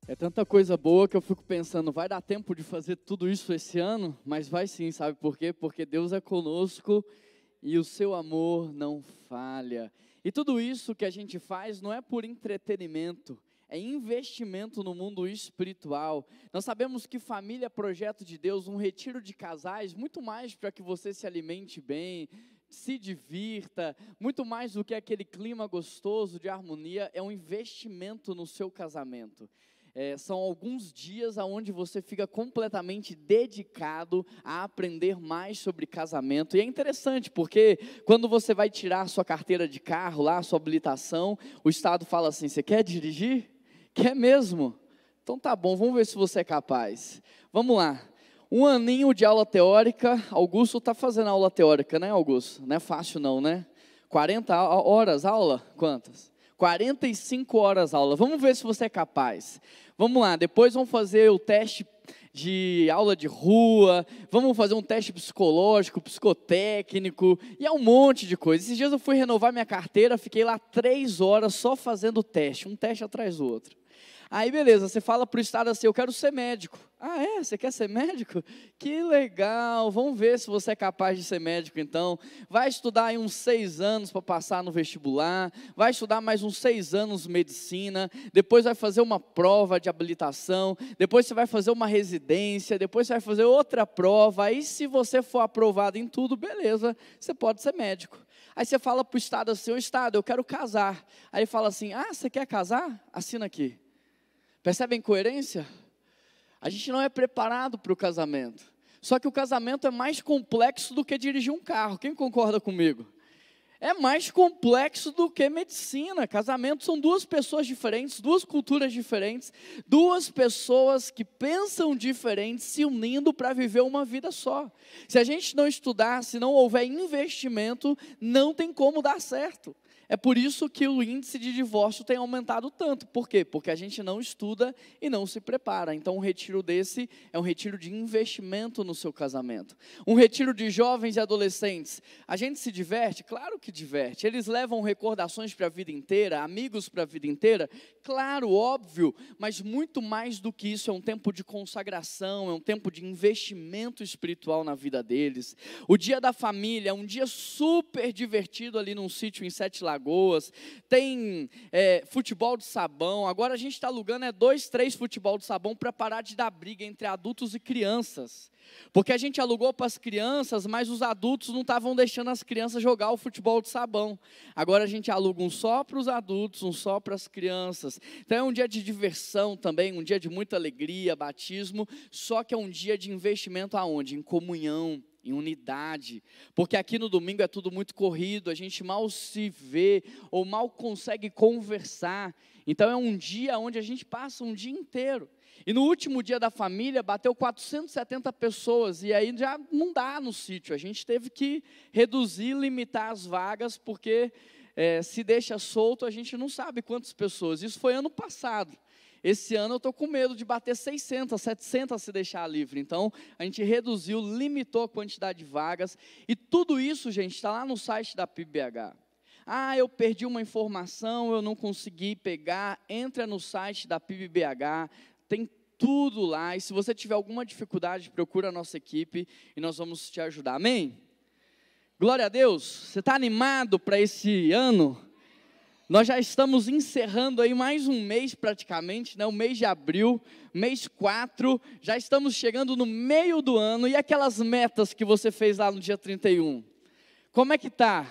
É tanta coisa boa que eu fico pensando, vai dar tempo de fazer tudo isso esse ano? Mas vai sim, sabe por quê? Porque Deus é conosco e o seu amor não falha. E tudo isso que a gente faz não é por entretenimento, é investimento no mundo espiritual. Nós sabemos que família é projeto de Deus, um retiro de casais, muito mais para que você se alimente bem, se divirta, muito mais do que aquele clima gostoso de harmonia, é um investimento no seu casamento. São alguns dias onde você fica completamente dedicado a aprender mais sobre casamento. E é interessante, porque quando você vai tirar a sua carteira de carro, lá, a sua habilitação, o Estado fala assim, você quer dirigir? Quer mesmo? Então tá bom, vamos ver se você é capaz. Vamos lá. Um aninho de aula teórica. Augusto está fazendo aula teórica, né, Augusto? Não é fácil não, né? 40 horas aula? Quantas? 45 horas aula. Vamos ver se você é capaz. Vamos lá, depois vamos fazer o teste de aula de rua, vamos fazer um teste psicológico, psicotécnico, e é um monte de coisa. Esses dias eu fui renovar minha carteira, fiquei lá 3 horas só fazendo teste, um teste atrás do outro. Aí beleza, você fala para o Estado assim, eu quero ser médico. Ah é? Você quer ser médico? Que legal, vamos ver se você é capaz de ser médico então. Vai estudar aí uns 6 anos para passar no vestibular, vai estudar mais uns 6 anos medicina, depois vai fazer uma prova de habilitação, depois você vai fazer uma residência, depois você vai fazer outra prova, aí se você for aprovado em tudo, beleza, você pode ser médico. Aí você fala para o Estado assim, ô Estado, eu quero casar. Aí ele fala assim, ah, você quer casar? Assina aqui. Percebe a incoerência? A gente não é preparado para o casamento. Só que o casamento é mais complexo do que dirigir um carro. Quem concorda comigo? É mais complexo do que medicina. Casamento são duas pessoas diferentes, duas culturas diferentes, duas pessoas que pensam diferentes se unindo para viver uma vida só. Se a gente não estudar, se não houver investimento, não tem como dar certo. É por isso que o índice de divórcio tem aumentado tanto. Por quê? Porque a gente não estuda e não se prepara. Então um retiro desse é um retiro de investimento no seu casamento. Um retiro de jovens e adolescentes, a gente se diverte? Claro que diverte. Eles levam recordações para a vida inteira, amigos para a vida inteira? Claro, óbvio, mas muito mais do que isso, é um tempo de consagração, é um tempo de investimento espiritual na vida deles. O dia da família é um dia super divertido ali num sítio em Sete Lagoas, tem futebol de sabão, agora a gente está alugando 2, 3 futebol de sabão para parar de dar briga entre adultos e crianças, porque a gente alugou para as crianças, mas os adultos não estavam deixando as crianças jogar o futebol de sabão, agora a gente aluga um só para os adultos, um só para as crianças, então é um dia de diversão também, um dia de muita alegria, batismo, só que é um dia de investimento aonde? Em comunhão, em unidade, porque aqui no domingo é tudo muito corrido, a gente mal se vê, ou mal consegue conversar, então é um dia onde a gente passa um dia inteiro, e no último dia da família, bateu 470 pessoas, e aí já não dá no sítio, a gente teve que reduzir, limitar as vagas, porque se deixa solto, a gente não sabe quantas pessoas, isso foi ano passado. Esse ano eu estou com medo de bater 600, 700 se deixar livre. Então, a gente reduziu, limitou a quantidade de vagas. E tudo isso, gente, está lá no site da PIBBH. Ah, eu perdi uma informação, eu não consegui pegar. Entra no site da PIBBH, tem tudo lá. E se você tiver alguma dificuldade, procura a nossa equipe e nós vamos te ajudar. Amém? Glória a Deus. Você está animado para esse ano? Nós já estamos encerrando aí mais um mês praticamente, né? O mês de abril, mês 4, já estamos chegando no meio do ano, e aquelas metas que você fez lá no dia 31? Como é que está?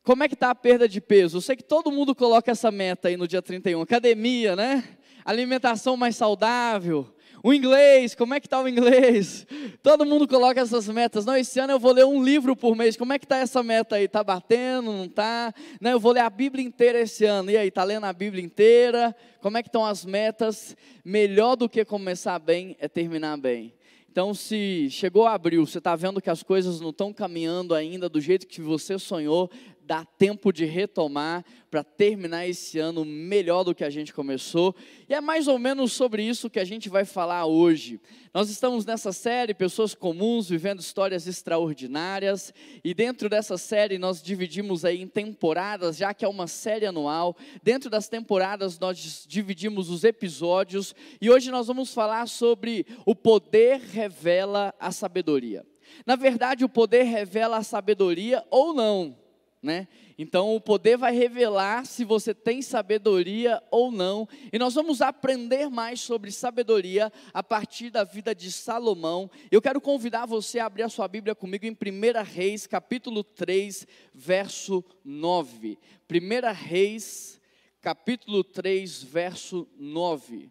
Como é que está a perda de peso? Eu sei que todo mundo coloca essa meta aí no dia 31, academia, né? Alimentação mais saudável. O inglês, como é que está o inglês? Todo mundo coloca essas metas. Não, esse ano eu vou ler um livro por mês. Como é que está essa meta aí? Está batendo, não está? Não, eu vou ler a Bíblia inteira esse ano. E aí, está lendo a Bíblia inteira? Como é que estão as metas? Melhor do que começar bem é terminar bem. Então, se chegou abril, você está vendo que as coisas não estão caminhando ainda do jeito que você sonhou, dá tempo de retomar para terminar esse ano melhor do que a gente começou. E é mais ou menos sobre isso que a gente vai falar hoje. Nós estamos nessa série, Pessoas Comuns, Vivendo Histórias Extraordinárias, e dentro dessa série nós dividimos aí em temporadas, já que é uma série anual. Dentro das temporadas nós dividimos os episódios, e hoje nós vamos falar sobre o poder revela a sabedoria. Na verdade, o poder revela a sabedoria ou não, né? Então, o poder vai revelar se você tem sabedoria ou não. E nós vamos aprender mais sobre sabedoria a partir da vida de Salomão. Eu quero convidar você a abrir a sua Bíblia comigo em 1 Reis, capítulo 3, verso 9. 1 Reis, capítulo 3, verso 9.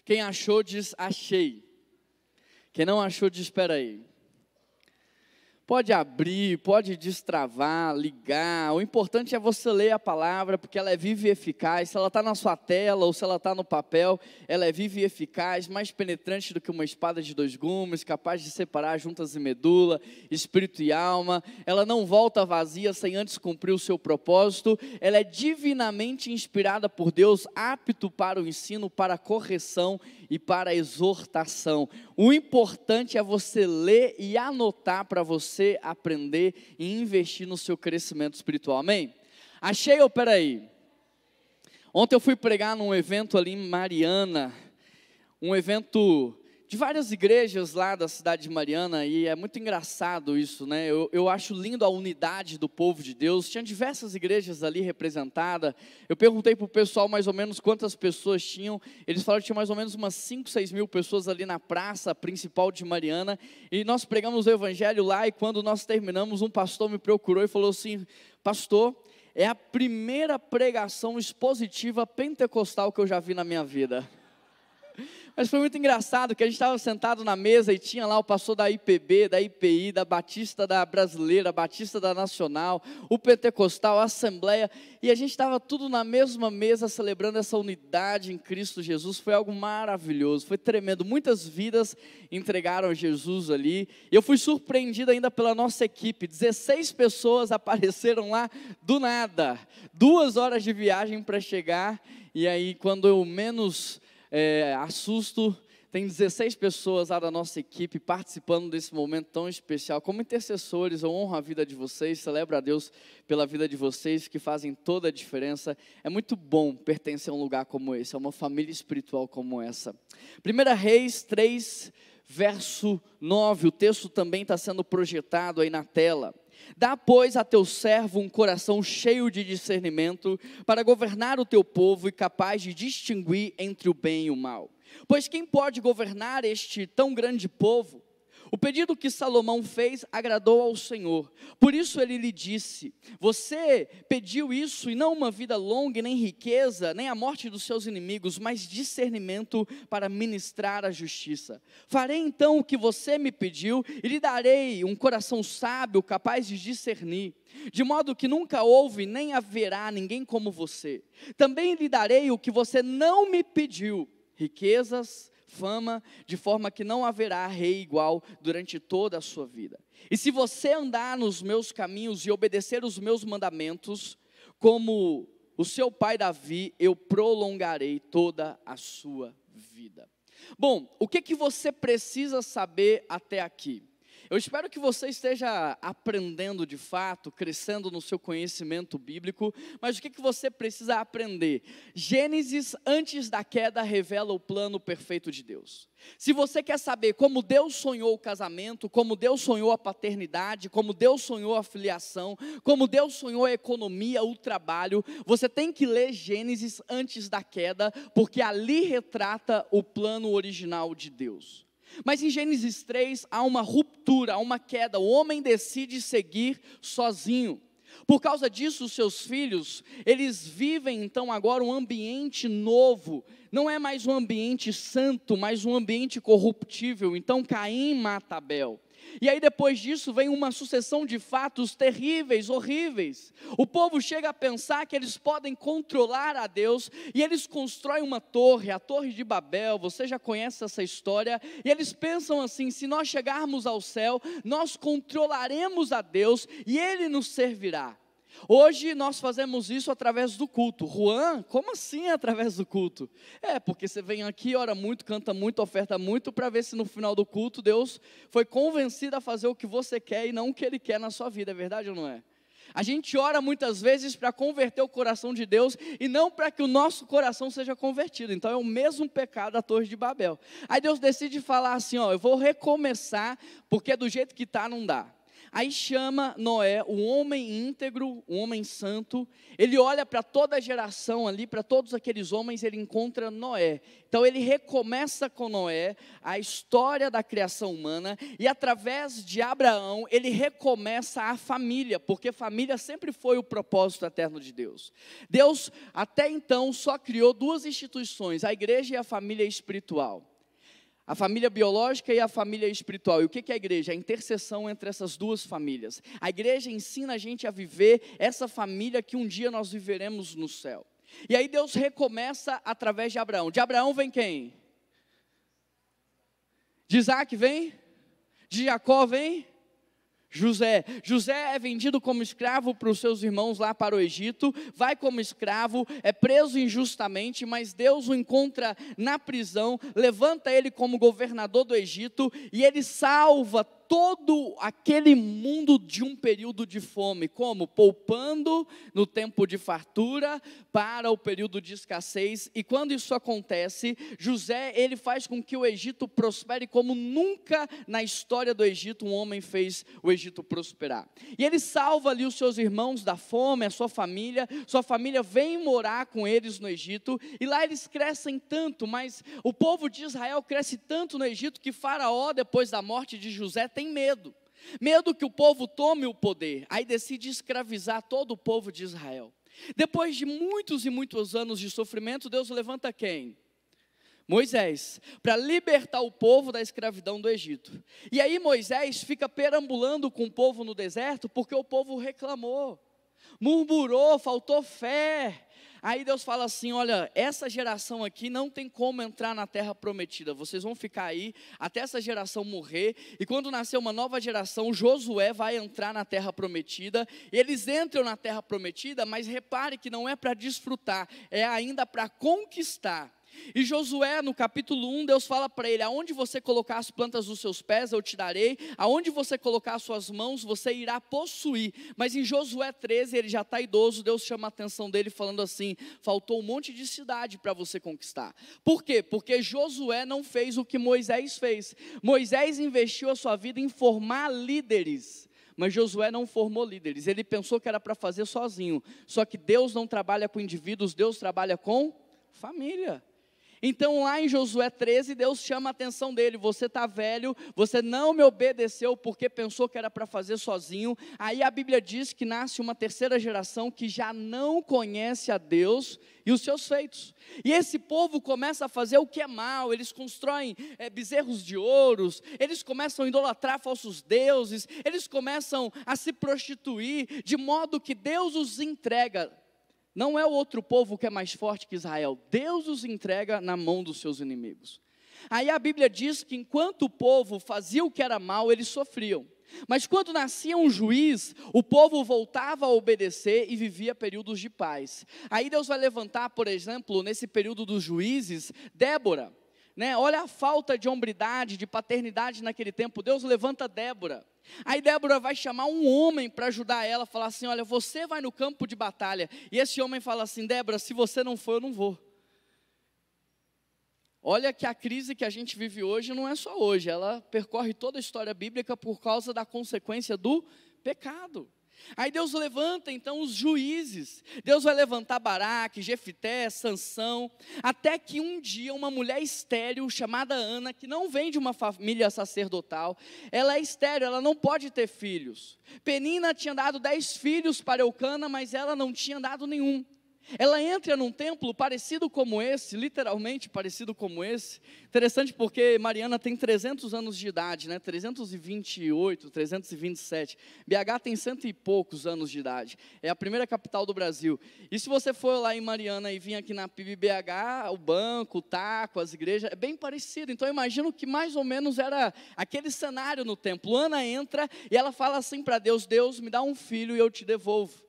Quem achou diz achei. Quem não achou diz espera aí. Pode abrir, pode destravar, ligar. O importante é você ler a palavra, porque ela é viva e eficaz. Se ela está na sua tela ou se ela está no papel, ela é viva e eficaz, mais penetrante do que uma espada de 2 gumes, capaz de separar juntas e medula, espírito e alma. Ela não volta vazia sem antes cumprir o seu propósito. Ela é divinamente inspirada por Deus, apto para o ensino, para a correção e para a exortação. O importante é você ler e anotar para você aprender e investir no seu crescimento espiritual, amém? Achei ou peraí? Ontem eu fui pregar num evento ali em Mariana, um evento de várias igrejas lá da cidade de Mariana, e é muito engraçado isso, né? Eu acho lindo a unidade do povo de Deus. Tinha diversas igrejas ali representadas. Eu perguntei para o pessoal mais ou menos quantas pessoas tinham. Eles falaram que tinha mais ou menos umas 5, 6 mil pessoas ali na praça principal de Mariana, e nós pregamos o evangelho lá, e quando nós terminamos, um pastor me procurou e falou assim: pastor, é a primeira pregação expositiva pentecostal que eu já vi na minha vida. Mas foi muito engraçado que a gente estava sentado na mesa e tinha lá o pastor da IPB, da IPI, da Batista da Brasileira, Batista da Nacional, o Pentecostal, a Assembleia, e a gente estava tudo na mesma mesa celebrando essa unidade em Cristo Jesus. Foi algo maravilhoso, foi tremendo. Muitas vidas entregaram a Jesus ali, e eu fui surpreendido ainda pela nossa equipe. 16 pessoas apareceram lá do nada, 2 horas de viagem para chegar, e aí quando eu menos assusto, tem 16 pessoas lá da nossa equipe participando desse momento tão especial. Como intercessores, eu honro a vida de vocês, celebro a Deus pela vida de vocês, que fazem toda a diferença. É muito bom pertencer a um lugar como esse, a uma família espiritual como essa. 1 Reis 3, verso 9, o texto também está sendo projetado aí na tela. Dá, pois, a teu servo um coração cheio de discernimento, para governar o teu povo e capaz de distinguir entre o bem e o mal. Pois quem pode governar este tão grande povo? O pedido que Salomão fez agradou ao Senhor. Por isso ele lhe disse: você pediu isso, e não uma vida longa, e nem riqueza, nem a morte dos seus inimigos, mas discernimento para ministrar a justiça. Farei então o que você me pediu, e lhe darei um coração sábio, capaz de discernir, de modo que nunca houve, nem haverá ninguém como você. Também lhe darei o que você não me pediu, riquezas, fama, de forma que não haverá rei igual durante toda a sua vida. E se você andar nos meus caminhos e obedecer os meus mandamentos, como o seu pai Davi, eu prolongarei toda a sua vida. Bom, o que você precisa saber até aqui? Eu espero que você esteja aprendendo de fato, crescendo no seu conhecimento bíblico, mas o que você precisa aprender? Gênesis, antes da queda, revela o plano perfeito de Deus. Se você quer saber como Deus sonhou o casamento, como Deus sonhou a paternidade, como Deus sonhou a filiação, como Deus sonhou a economia, o trabalho, você tem que ler Gênesis antes da queda, porque ali retrata o plano original de Deus. Mas em Gênesis 3 há uma ruptura, há uma queda. O homem decide seguir sozinho. Por causa disso, os seus filhos, eles vivem então agora um ambiente novo. Não é mais um ambiente santo, mas um ambiente corruptível. Então Caim mata Abel. E aí depois disso vem uma sucessão de fatos terríveis, horríveis. O povo chega a pensar que eles podem controlar a Deus, e eles constroem uma torre, a Torre de Babel, você já conhece essa história, e eles pensam assim: se nós chegarmos ao céu, nós controlaremos a Deus, e Ele nos servirá. Hoje nós fazemos isso através do culto. Juan, como assim através do culto? Porque você vem aqui, ora muito, canta muito, oferta muito, para ver se no final do culto Deus foi convencido a fazer o que você quer e não o que Ele quer na sua vida, é verdade ou não é? A gente ora muitas vezes para converter o coração de Deus e não para que o nosso coração seja convertido. Então é o mesmo pecado da Torre de Babel. Aí Deus decide falar assim: eu vou recomeçar, porque do jeito que está não dá. Aí chama Noé, um homem íntegro, um homem santo. Ele olha para toda a geração ali, para todos aqueles homens, ele encontra Noé. Então ele recomeça com Noé a história da criação humana, e através de Abraão ele recomeça a família, porque família sempre foi o propósito eterno de Deus. Deus até então só criou duas instituições, a igreja e a família espiritual. A família biológica e a família espiritual. E o que é a igreja? A interseção entre essas duas famílias. A igreja ensina a gente a viver essa família que um dia nós viveremos no céu. E aí Deus recomeça através de Abraão. De Abraão vem quem? De Isaac vem? De Jacó vem? José é vendido como escravo para os seus irmãos lá para o Egito, vai como escravo, é preso injustamente, mas Deus o encontra na prisão, levanta ele como governador do Egito, e ele salva todo aquele mundo de um período de fome. Como? Poupando no tempo de fartura para o período de escassez. E quando isso acontece, José, ele faz com que o Egito prospere como nunca na história do Egito um homem fez o Egito prosperar. E ele salva ali os seus irmãos da fome, a sua família vem morar com eles no Egito, e lá eles crescem tanto, mas o povo de Israel cresce tanto no Egito que Faraó, depois da morte de José, tem medo que o povo tome o poder. Aí decide escravizar todo o povo de Israel. Depois de muitos e muitos anos de sofrimento, Deus levanta quem? Moisés, para libertar o povo da escravidão do Egito. E aí Moisés fica perambulando com o povo no deserto, porque o povo reclamou, murmurou, faltou fé. Aí Deus fala assim: olha, essa geração aqui não tem como entrar na terra prometida, vocês vão ficar aí até essa geração morrer, e quando nascer uma nova geração, Josué vai entrar na terra prometida. Eles entram na terra prometida, mas repare que não é para desfrutar, é ainda para conquistar. E Josué, no capítulo 1, Deus fala para ele: aonde você colocar as plantas dos seus pés, eu te darei, aonde você colocar as suas mãos, você irá possuir. Mas em Josué 13, ele já está idoso, Deus chama a atenção dele falando assim: faltou um monte de cidade para você conquistar. Por quê? Porque Josué não fez o que Moisés fez. Moisés investiu a sua vida em formar líderes, mas Josué não formou líderes. Ele pensou que era para fazer sozinho. Só que Deus não trabalha com indivíduos, Deus trabalha com família. Então lá em Josué 13, Deus chama a atenção dele: você está velho, você não me obedeceu porque pensou que era para fazer sozinho. Aí a Bíblia diz que nasce uma terceira geração que já não conhece a Deus e os seus feitos. E esse povo começa a fazer o que é mal, eles constroem bezerros de ouros, eles começam a idolatrar falsos deuses, eles começam a se prostituir, de modo que Deus os entrega. Não é o outro povo que é mais forte que Israel, Deus os entrega na mão dos seus inimigos. Aí a Bíblia diz que enquanto o povo fazia o que era mal, eles sofriam. Mas quando nascia um juiz, o povo voltava a obedecer e vivia períodos de paz. Aí Deus vai levantar, por exemplo, nesse período dos juízes, Débora. Olha a falta de hombridade, de paternidade naquele tempo. Deus levanta Débora. Aí Débora vai chamar um homem para ajudar ela, falar assim: olha, você vai no campo de batalha. E esse homem fala assim: Débora, se você não for, eu não vou. Olha que a crise que a gente vive hoje não é só hoje, ela percorre toda a história bíblica por causa da consequência do pecado. Aí Deus levanta então os juízes, Deus vai levantar Baraque, Jefité, Sansão, até que um dia uma mulher estéril chamada Ana, que não vem de uma família sacerdotal, ela é estéril, ela não pode ter filhos. Penina tinha dado 10 filhos para Eucana, mas ela não tinha dado nenhum. Ela entra num templo parecido como esse, literalmente parecido como esse. Interessante porque Mariana tem 300 anos de idade, né? 328, 327. BH tem cento e poucos anos de idade. É a primeira capital do Brasil. E se você for lá em Mariana e vir aqui na PIB BH, o banco, o taco, as igrejas, é bem parecido. Então eu imagino que mais ou menos era aquele cenário no templo. Ana entra e ela fala assim para Deus: Deus, me dá um filho e eu te devolvo.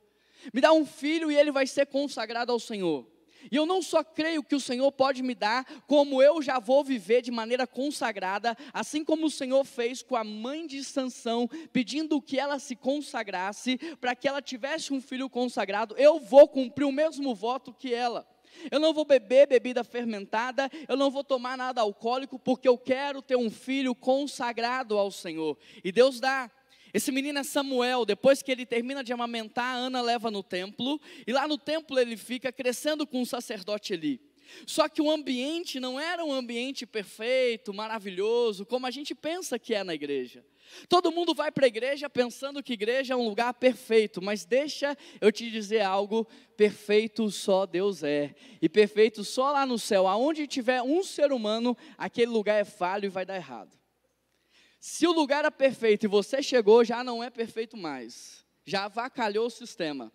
Me dá um filho e ele vai ser consagrado ao Senhor. E eu não só creio que o Senhor pode me dar, como eu já vou viver de maneira consagrada, assim como o Senhor fez com a mãe de Sansão, pedindo que ela se consagrasse, para que ela tivesse um filho consagrado. Eu vou cumprir o mesmo voto que ela. Eu não vou beber bebida fermentada, eu não vou tomar nada alcoólico, porque eu quero ter um filho consagrado ao Senhor. E Deus dá. Esse menino é Samuel. Depois que ele termina de amamentar, Ana leva no templo, e lá no templo ele fica crescendo com o sacerdote Eli. Só que o ambiente não era um ambiente perfeito, maravilhoso, como a gente pensa que é na igreja. Todo mundo vai para a igreja pensando que igreja é um lugar perfeito, mas deixa eu te dizer algo: perfeito só Deus é, e perfeito só lá no céu. Aonde tiver um ser humano, aquele lugar é falho e vai dar errado. Se o lugar é perfeito e você chegou, já não é perfeito mais, já avacalhou o sistema,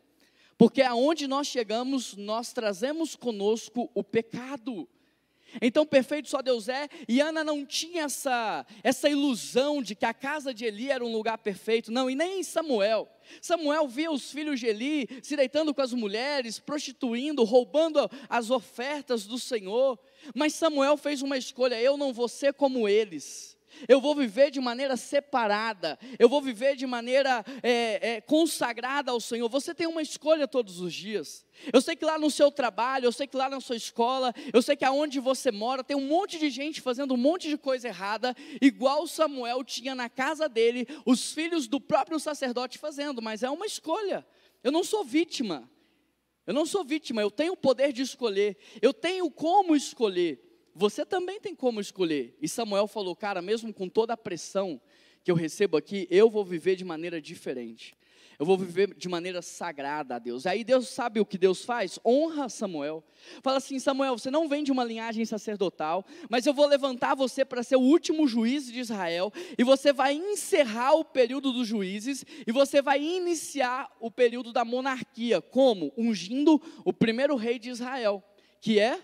porque aonde nós chegamos, nós trazemos conosco o pecado. Então perfeito só Deus é, e Ana não tinha essa ilusão de que a casa de Eli era um lugar perfeito, não, e nem Samuel. Samuel via os filhos de Eli se deitando com as mulheres, prostituindo, roubando as ofertas do Senhor, mas Samuel fez uma escolha: eu não vou ser como eles. Eu vou viver de maneira separada, eu vou viver de maneira consagrada ao Senhor. Você tem uma escolha todos os dias. Eu sei que lá no seu trabalho, eu sei que lá na sua escola, eu sei que aonde você mora, tem um monte de gente fazendo um monte de coisa errada, igual Samuel tinha na casa dele, os filhos do próprio sacerdote fazendo, mas é uma escolha. Eu não sou vítima, eu tenho o poder de escolher, eu tenho como escolher. Você também tem como escolher. E Samuel falou: cara, mesmo com toda a pressão que eu recebo aqui, eu vou viver de maneira diferente. Eu vou viver de maneira sagrada a Deus. Aí Deus, sabe o que Deus faz? Honra Samuel. Fala assim: Samuel, você não vem de uma linhagem sacerdotal, mas eu vou levantar você para ser o último juiz de Israel, e você vai encerrar o período dos juízes, e você vai iniciar o período da monarquia. Como? Ungindo o primeiro rei de Israel, que é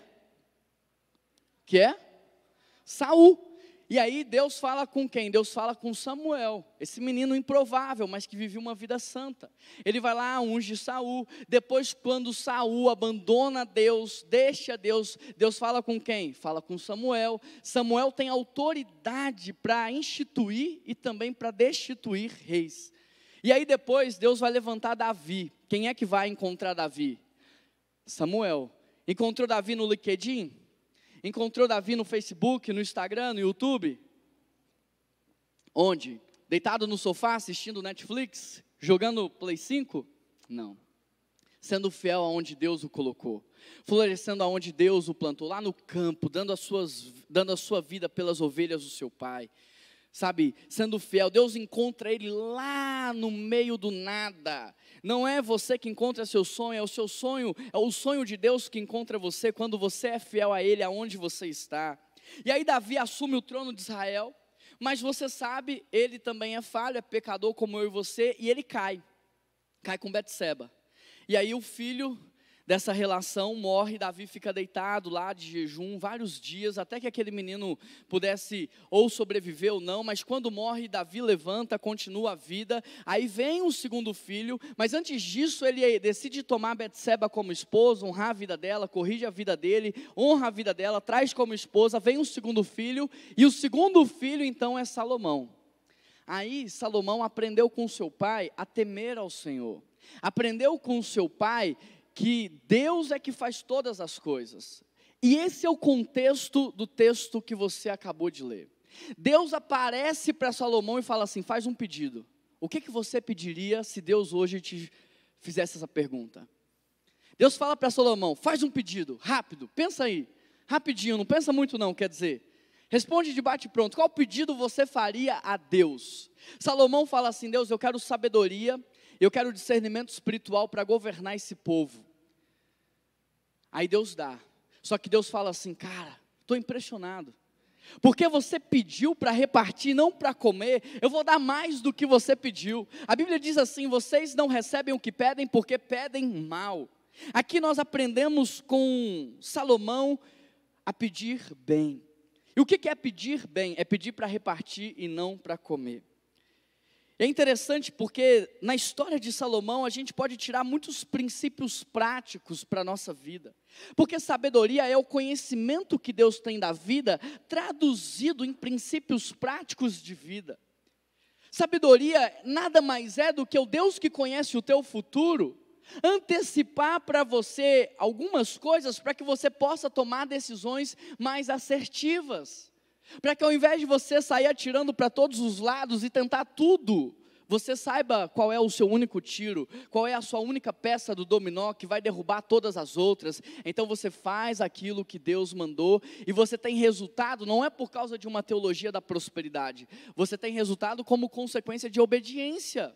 Saul. E aí Deus fala com quem? Deus fala com Samuel, esse menino improvável, mas que vivia uma vida santa. Ele vai lá, unge Saul. Depois, quando Saul abandona Deus, deixa Deus, Deus fala com quem? Fala com Samuel. Samuel tem autoridade para instituir e também para destituir reis. E aí depois Deus vai levantar Davi. Quem é que vai encontrar Davi? Samuel. Encontrou Davi no LinkedIn? Encontrou Davi no Facebook, no Instagram, no YouTube? Onde? Deitado no sofá assistindo Netflix? Jogando Play 5? Não. Sendo fiel aonde Deus o colocou, florescendo aonde Deus o plantou, lá no campo, dando a sua vida pelas ovelhas do seu pai. Sabe, sendo fiel. Deus encontra ele lá no meio do nada. Não é você que encontra seu sonho, é o seu sonho, é o sonho de Deus que encontra você quando você é fiel a Ele, aonde você está. E aí Davi assume o trono de Israel, mas você sabe, ele também é falho, é pecador como eu e você, e ele cai com Betseba. E aí o filho dessa relação morre, Davi fica deitado lá de jejum vários dias, até que aquele menino pudesse ou sobreviver ou não, mas quando morre, Davi levanta, continua a vida. Aí vem o segundo filho, mas antes disso ele decide tomar Betseba como esposa, honrar a vida dela, corrige a vida dele, honra a vida dela, traz como esposa. Vem o segundo filho, e o segundo filho então é Salomão. Aí Salomão aprendeu com seu pai a temer ao Senhor, aprendeu com seu pai que Deus é que faz todas as coisas. E esse é o contexto do texto que você acabou de ler. Deus aparece para Salomão e fala assim: faz um pedido. O que você pediria se Deus hoje te fizesse essa pergunta? Deus fala para Salomão: faz um pedido, rápido, pensa aí, rapidinho, não pensa muito não, quer dizer, responde de bate pronto, qual pedido você faria a Deus? Salomão fala assim: Deus, eu quero sabedoria, eu quero discernimento espiritual para governar esse povo. Aí Deus dá. Só que Deus fala assim, cara, estou impressionado. Porque você pediu para repartir, não para comer, eu vou dar mais do que você pediu. A Bíblia diz assim, vocês não recebem o que pedem porque pedem mal. Aqui nós aprendemos com Salomão a pedir bem. E o que é pedir bem? É pedir para repartir e não para comer. É interessante porque na história de Salomão a gente pode tirar muitos princípios práticos para a nossa vida. Porque sabedoria é o conhecimento que Deus tem da vida traduzido em princípios práticos de vida. Sabedoria nada mais é do que o Deus que conhece o teu futuro antecipar para você algumas coisas para que você possa tomar decisões mais assertivas. Para que ao invés de você sair atirando para todos os lados e tentar tudo, você saiba qual é o seu único tiro, qual é a sua única peça do dominó que vai derrubar todas as outras. Então você faz aquilo que Deus mandou e você tem resultado, não é por causa de uma teologia da prosperidade, você tem resultado como consequência de obediência.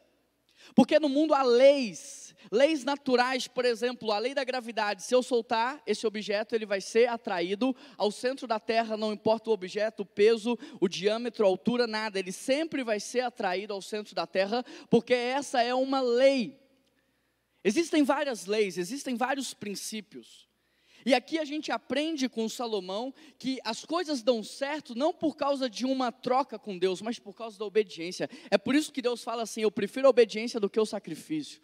Porque no mundo há leis naturais, por exemplo, a lei da gravidade. Se eu soltar esse objeto, ele vai ser atraído ao centro da terra, não importa o objeto, o peso, o diâmetro, a altura, nada. Ele sempre vai ser atraído ao centro da terra, porque essa é uma lei. Existem várias leis, existem vários princípios. E aqui a gente aprende com Salomão que as coisas dão certo não por causa de uma troca com Deus, mas por causa da obediência. É por isso que Deus fala assim, eu prefiro a obediência do que o sacrifício.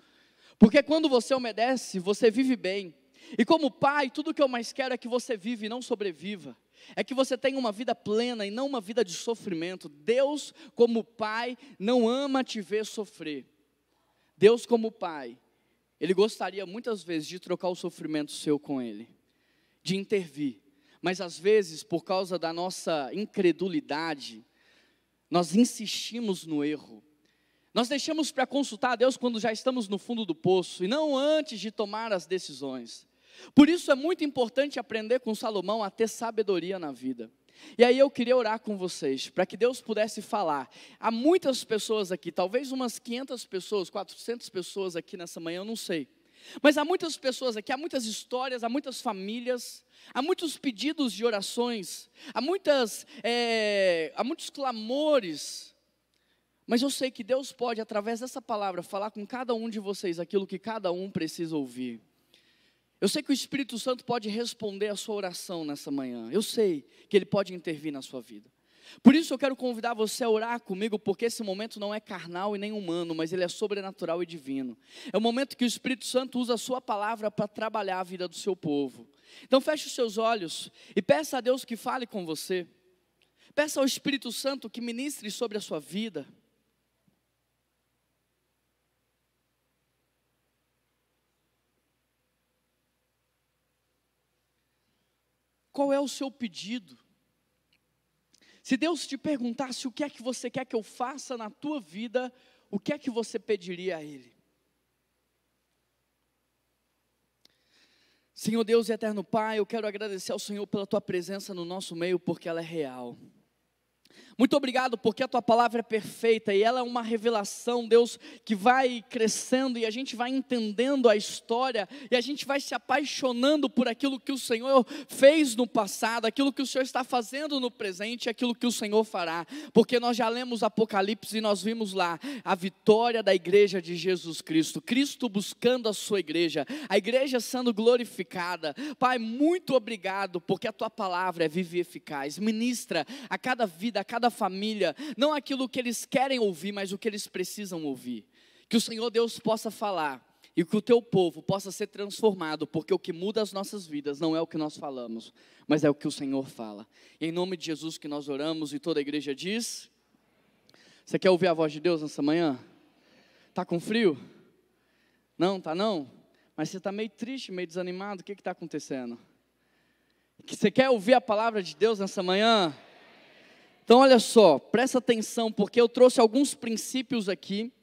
Porque quando você obedece, você vive bem. E como pai, tudo que eu mais quero é que você viva e não sobreviva. É que você tenha uma vida plena e não uma vida de sofrimento. Deus, como pai, não ama te ver sofrer. Deus, como pai, Ele gostaria muitas vezes de trocar o sofrimento seu com Ele, de intervir, mas às vezes por causa da nossa incredulidade, nós insistimos no erro, nós deixamos para consultar a Deus quando já estamos no fundo do poço, e não antes de tomar as decisões. Por isso é muito importante aprender com Salomão a ter sabedoria na vida. E aí eu queria orar com vocês, para que Deus pudesse falar. Há muitas pessoas aqui, talvez umas 500 pessoas, 400 pessoas aqui nessa manhã, eu não sei. Mas há muitas pessoas aqui, há muitas histórias, há muitas famílias, há muitos pedidos de orações, há muitos clamores. Mas eu sei que Deus pode, através dessa palavra, falar com cada um de vocês aquilo que cada um precisa ouvir. Eu sei que o Espírito Santo pode responder a sua oração nessa manhã. Eu sei que Ele pode intervir na sua vida. Por isso eu quero convidar você a orar comigo, porque esse momento não é carnal e nem humano, mas ele é sobrenatural e divino. É o momento que o Espírito Santo usa a sua palavra para trabalhar a vida do seu povo. Então feche os seus olhos e peça a Deus que fale com você. Peça ao Espírito Santo que ministre sobre a sua vida. Qual é o seu pedido? Se Deus te perguntasse o que é que você quer que eu faça na tua vida, o que é que você pediria a Ele? Senhor Deus e eterno Pai, eu quero agradecer ao Senhor pela Tua presença no nosso meio, porque ela é real. Muito obrigado porque a Tua palavra é perfeita e ela é uma revelação, Deus, que vai crescendo e a gente vai entendendo a história e a gente vai se apaixonando por aquilo que o Senhor fez no passado, aquilo que o Senhor está fazendo no presente e aquilo que o Senhor fará. Porque nós já lemos Apocalipse e nós vimos lá a vitória da igreja de Jesus Cristo, Cristo buscando a sua igreja, a igreja sendo glorificada. Pai, muito obrigado porque a Tua palavra é viva e eficaz, ministra a cada vida, a cada família, não aquilo que eles querem ouvir, mas o que eles precisam ouvir. Que o Senhor Deus possa falar e que o Teu povo possa ser transformado, porque o que muda as nossas vidas não é o que nós falamos, mas é o que o Senhor fala. E em nome de Jesus que nós oramos e toda a igreja diz. Você quer ouvir a voz de Deus nessa manhã? Tá com frio? Não, tá não? Mas você está meio triste, meio desanimado, o que está acontecendo? Você quer ouvir a palavra de Deus nessa manhã? Então olha só, presta atenção, porque eu trouxe alguns princípios aqui,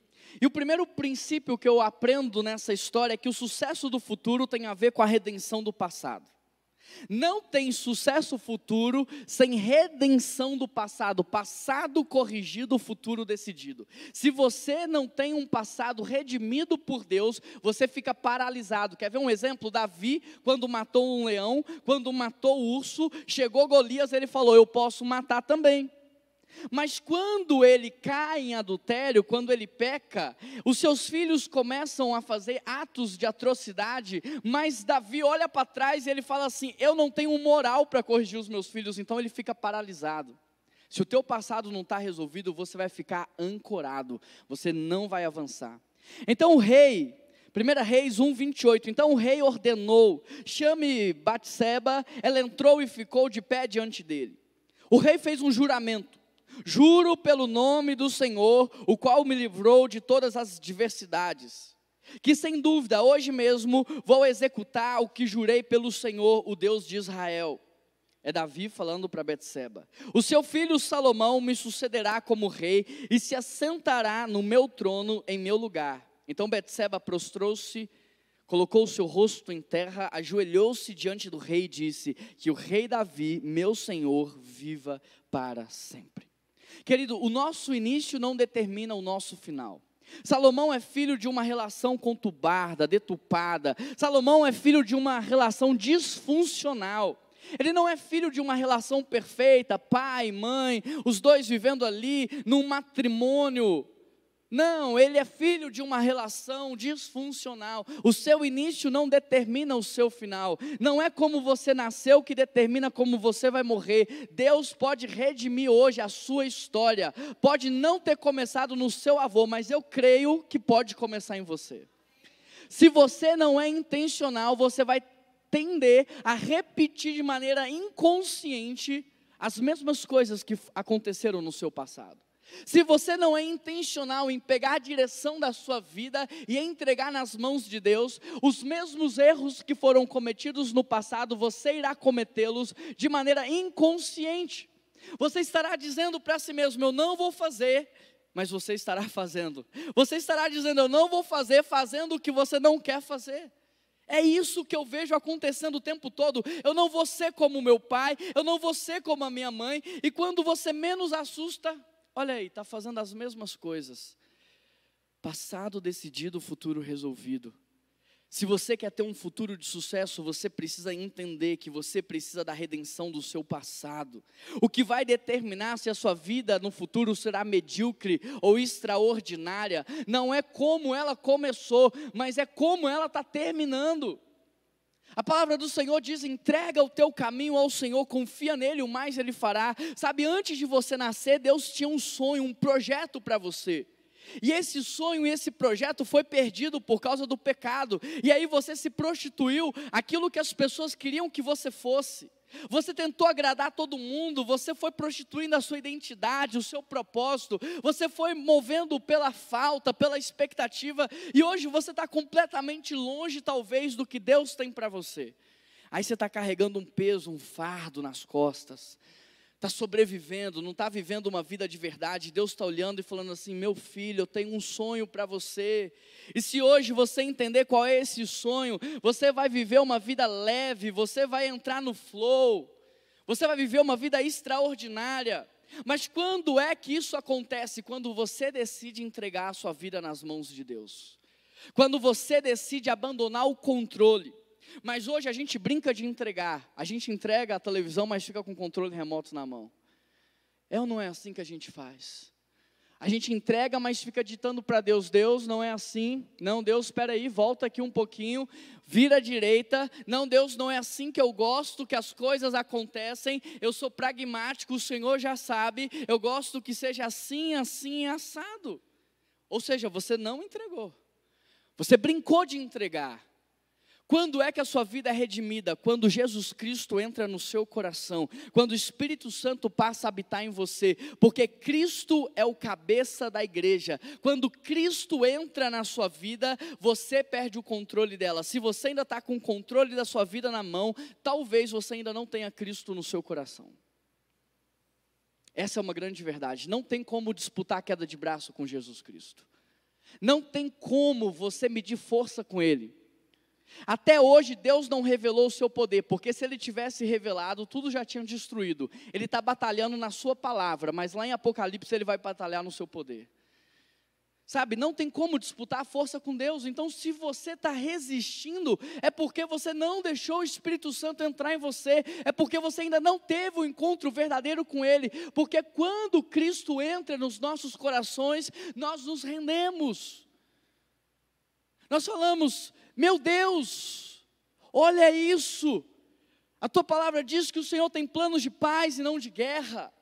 e o primeiro princípio que eu aprendo nessa história é que o sucesso do futuro tem a ver com a redenção do passado. Não tem sucesso futuro sem redenção do passado, passado corrigido, futuro decidido. Se você não tem um passado redimido por Deus, você fica paralisado. Quer ver um exemplo? Davi, quando matou um leão, quando matou o urso, chegou Golias, ele falou, eu posso matar também. Mas quando ele cai em adultério, quando ele peca, os seus filhos começam a fazer atos de atrocidade, mas Davi olha para trás e ele fala assim, eu não tenho moral para corrigir os meus filhos, então ele fica paralisado. Se o teu passado não está resolvido, você vai ficar ancorado, você não vai avançar. Então o rei, 1 Reis 1:28, então o rei ordenou, chame Batseba, ela entrou e ficou de pé diante dele. O rei fez um juramento, juro pelo nome do Senhor, o qual me livrou de todas as adversidades, que sem dúvida hoje mesmo vou executar o que jurei pelo Senhor, o Deus de Israel. É Davi falando para Betseba. O seu filho Salomão me sucederá como rei e se assentará no meu trono em meu lugar. Então Betseba prostrou-se, colocou o seu rosto em terra, ajoelhou-se diante do rei e disse, que o rei Davi, meu senhor, viva para sempre. Querido, o nosso início não determina o nosso final. Salomão é filho de uma relação conturbada, deturpada. Salomão é filho de uma relação disfuncional. Ele não é filho de uma relação perfeita, pai, mãe, os dois vivendo ali num matrimônio. Não, ele é filho de uma relação disfuncional. O seu início não determina o seu final. Não é como você nasceu que determina como você vai morrer. Deus pode redimir hoje a sua história. Pode não ter começado no seu avô, mas eu creio que pode começar em você. Se você não é intencional, você vai tender a repetir de maneira inconsciente as mesmas coisas que aconteceram no seu passado. Se você não é intencional em pegar a direção da sua vida e entregar nas mãos de Deus, os mesmos erros que foram cometidos no passado, você irá cometê-los de maneira inconsciente. Você estará dizendo para si mesmo, eu não vou fazer, mas você estará fazendo. Você estará dizendo, eu não vou fazer, fazendo o que você não quer fazer. É isso que eu vejo acontecendo o tempo todo. Eu não vou ser como meu pai, eu não vou ser como a minha mãe, e quando você menos assusta, olha aí, está fazendo as mesmas coisas. Passado decidido, futuro resolvido. Se você quer ter um futuro de sucesso, você precisa entender que você precisa da redenção do seu passado. O que vai determinar se a sua vida no futuro será medíocre ou extraordinária, não é como ela começou, mas é como ela está terminando. A palavra do Senhor diz, entrega o teu caminho ao Senhor, confia nele, o mais ele fará. Sabe, antes de você nascer, Deus tinha um sonho, um projeto para você. E esse sonho e esse projeto foi perdido por causa do pecado. E aí você se prostituiu aquilo que as pessoas queriam que você fosse. Você tentou agradar todo mundo, você foi prostituindo a sua identidade, o seu propósito, você foi movendo pela falta, pela expectativa, e hoje você está completamente longe talvez do que Deus tem para você. Aí você está carregando um peso, um fardo nas costas, está sobrevivendo, não está vivendo uma vida de verdade. Deus está olhando e falando assim, meu filho, eu tenho um sonho para você, e se hoje você entender qual é esse sonho, você vai viver uma vida leve, você vai entrar no flow, você vai viver uma vida extraordinária. Mas quando é que isso acontece? Quando você decide entregar a sua vida nas mãos de Deus, quando você decide abandonar o controle. Mas hoje a gente brinca de entregar, a gente entrega a televisão, mas fica com o controle remoto na mão. É ou não é assim que a gente faz? A gente entrega, mas fica ditando para Deus, Deus, não é assim, não, Deus, espera aí, volta aqui um pouquinho, vira à direita, não, Deus, não é assim que eu gosto que as coisas acontecem, eu sou pragmático, o Senhor já sabe, eu gosto que seja assim, assim, assado. Ou seja, você não entregou, você brincou de entregar. Quando é que a sua vida é redimida? Quando Jesus Cristo entra no seu coração, quando o Espírito Santo passa a habitar em você, porque Cristo é o cabeça da igreja. Quando Cristo entra na sua vida, você perde o controle dela. Se você ainda está com o controle da sua vida na mão, talvez você ainda não tenha Cristo no seu coração. Essa é uma grande verdade. Não tem como disputar a queda de braço com Jesus Cristo. Não tem como você medir força com Ele. Até hoje Deus não revelou o seu poder, porque se Ele tivesse revelado, tudo já tinha destruído. Ele está batalhando na sua palavra, mas lá em Apocalipse Ele vai batalhar no seu poder. Sabe, não tem como disputar a força com Deus. Então se você está resistindo, é porque você não deixou o Espírito Santo entrar em você, é porque você ainda não teve o encontro verdadeiro com Ele, porque quando Cristo entra nos nossos corações, nós nos rendemos. Nós falamos: meu Deus, olha isso, a tua palavra diz que o Senhor tem planos de paz e não de guerra.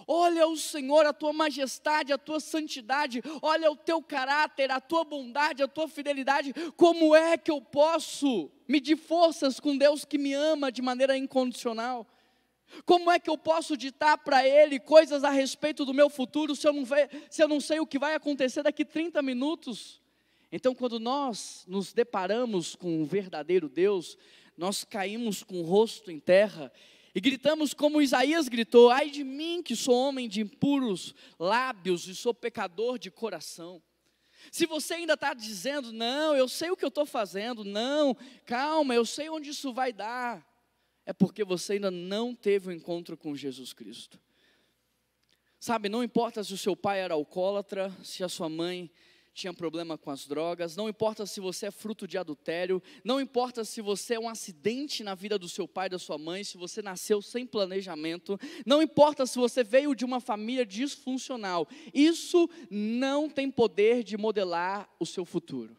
Olha o Senhor, a tua majestade, a tua santidade, olha o teu caráter, a tua bondade, a tua fidelidade. Como é que eu posso medir forças com Deus que me ama de maneira incondicional? Como é que eu posso ditar para Ele coisas a respeito do meu futuro se eu não sei o que vai acontecer daqui 30 minutos? Então, quando nós nos deparamos com o verdadeiro Deus, nós caímos com o rosto em terra e gritamos como Isaías gritou: ai de mim que sou homem de impuros lábios e sou pecador de coração. Se você ainda está dizendo: não, eu sei o que eu estou fazendo, não, calma, eu sei onde isso vai dar, é porque você ainda não teve o encontro com Jesus Cristo. Sabe, não importa se o seu pai era alcoólatra, se a sua mãe tinha problema com as drogas, não importa se você é fruto de adultério, não importa se você é um acidente na vida do seu pai e da sua mãe, se você nasceu sem planejamento, não importa se você veio de uma família disfuncional, isso não tem poder de modelar o seu futuro.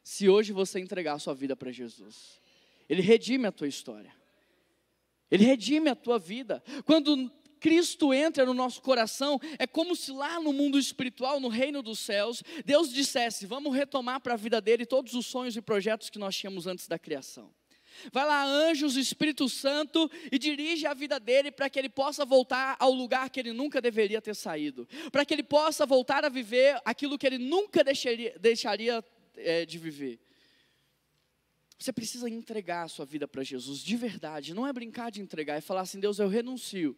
Se hoje você entregar a sua vida para Jesus, Ele redime a tua história, Ele redime a tua vida. Quando Cristo entra no nosso coração, é como se lá no mundo espiritual, no reino dos céus, Deus dissesse: vamos retomar para a vida dele todos os sonhos e projetos que nós tínhamos antes da criação. Vai lá, anjos, Espírito Santo, e dirige a vida dele para que ele possa voltar ao lugar que ele nunca deveria ter saído, para que ele possa voltar a viver aquilo que ele nunca deixaria de viver. Você precisa entregar a sua vida para Jesus, de verdade, não é brincar de entregar, é falar assim: Deus, eu renuncio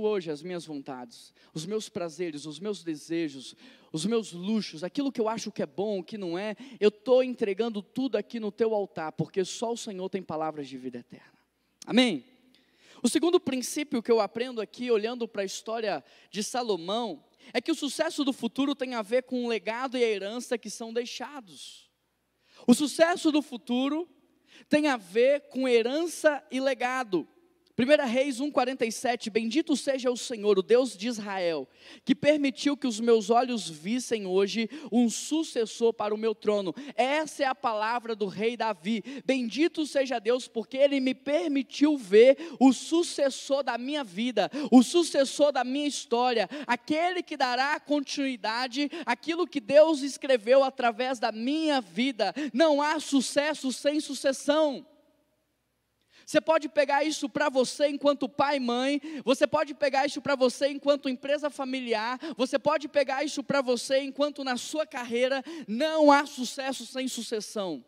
hoje às minhas vontades, os meus prazeres, os meus desejos, os meus luxos, aquilo que eu acho que é bom, o que não é, eu estou entregando tudo aqui no teu altar, porque só o Senhor tem palavras de vida eterna. Amém? O segundo princípio que eu aprendo aqui, olhando para a história de Salomão, é que o sucesso do futuro tem a ver com o legado e a herança que são deixados. O sucesso do futuro tem a ver com herança e legado. 1 Reis 1,47, bendito seja o Senhor, o Deus de Israel, que permitiu que os meus olhos vissem hoje um sucessor para o meu trono. Essa é a palavra do rei Davi. Bendito seja Deus, porque Ele me permitiu ver o sucessor da minha vida, o sucessor da minha história, aquele que dará continuidade àquilo que Deus escreveu através da minha vida. Não há sucesso sem sucessão. Você pode pegar isso para você enquanto pai e mãe, você pode pegar isso para você enquanto empresa familiar, você pode pegar isso para você enquanto na sua carreira. Não há sucesso sem sucessão.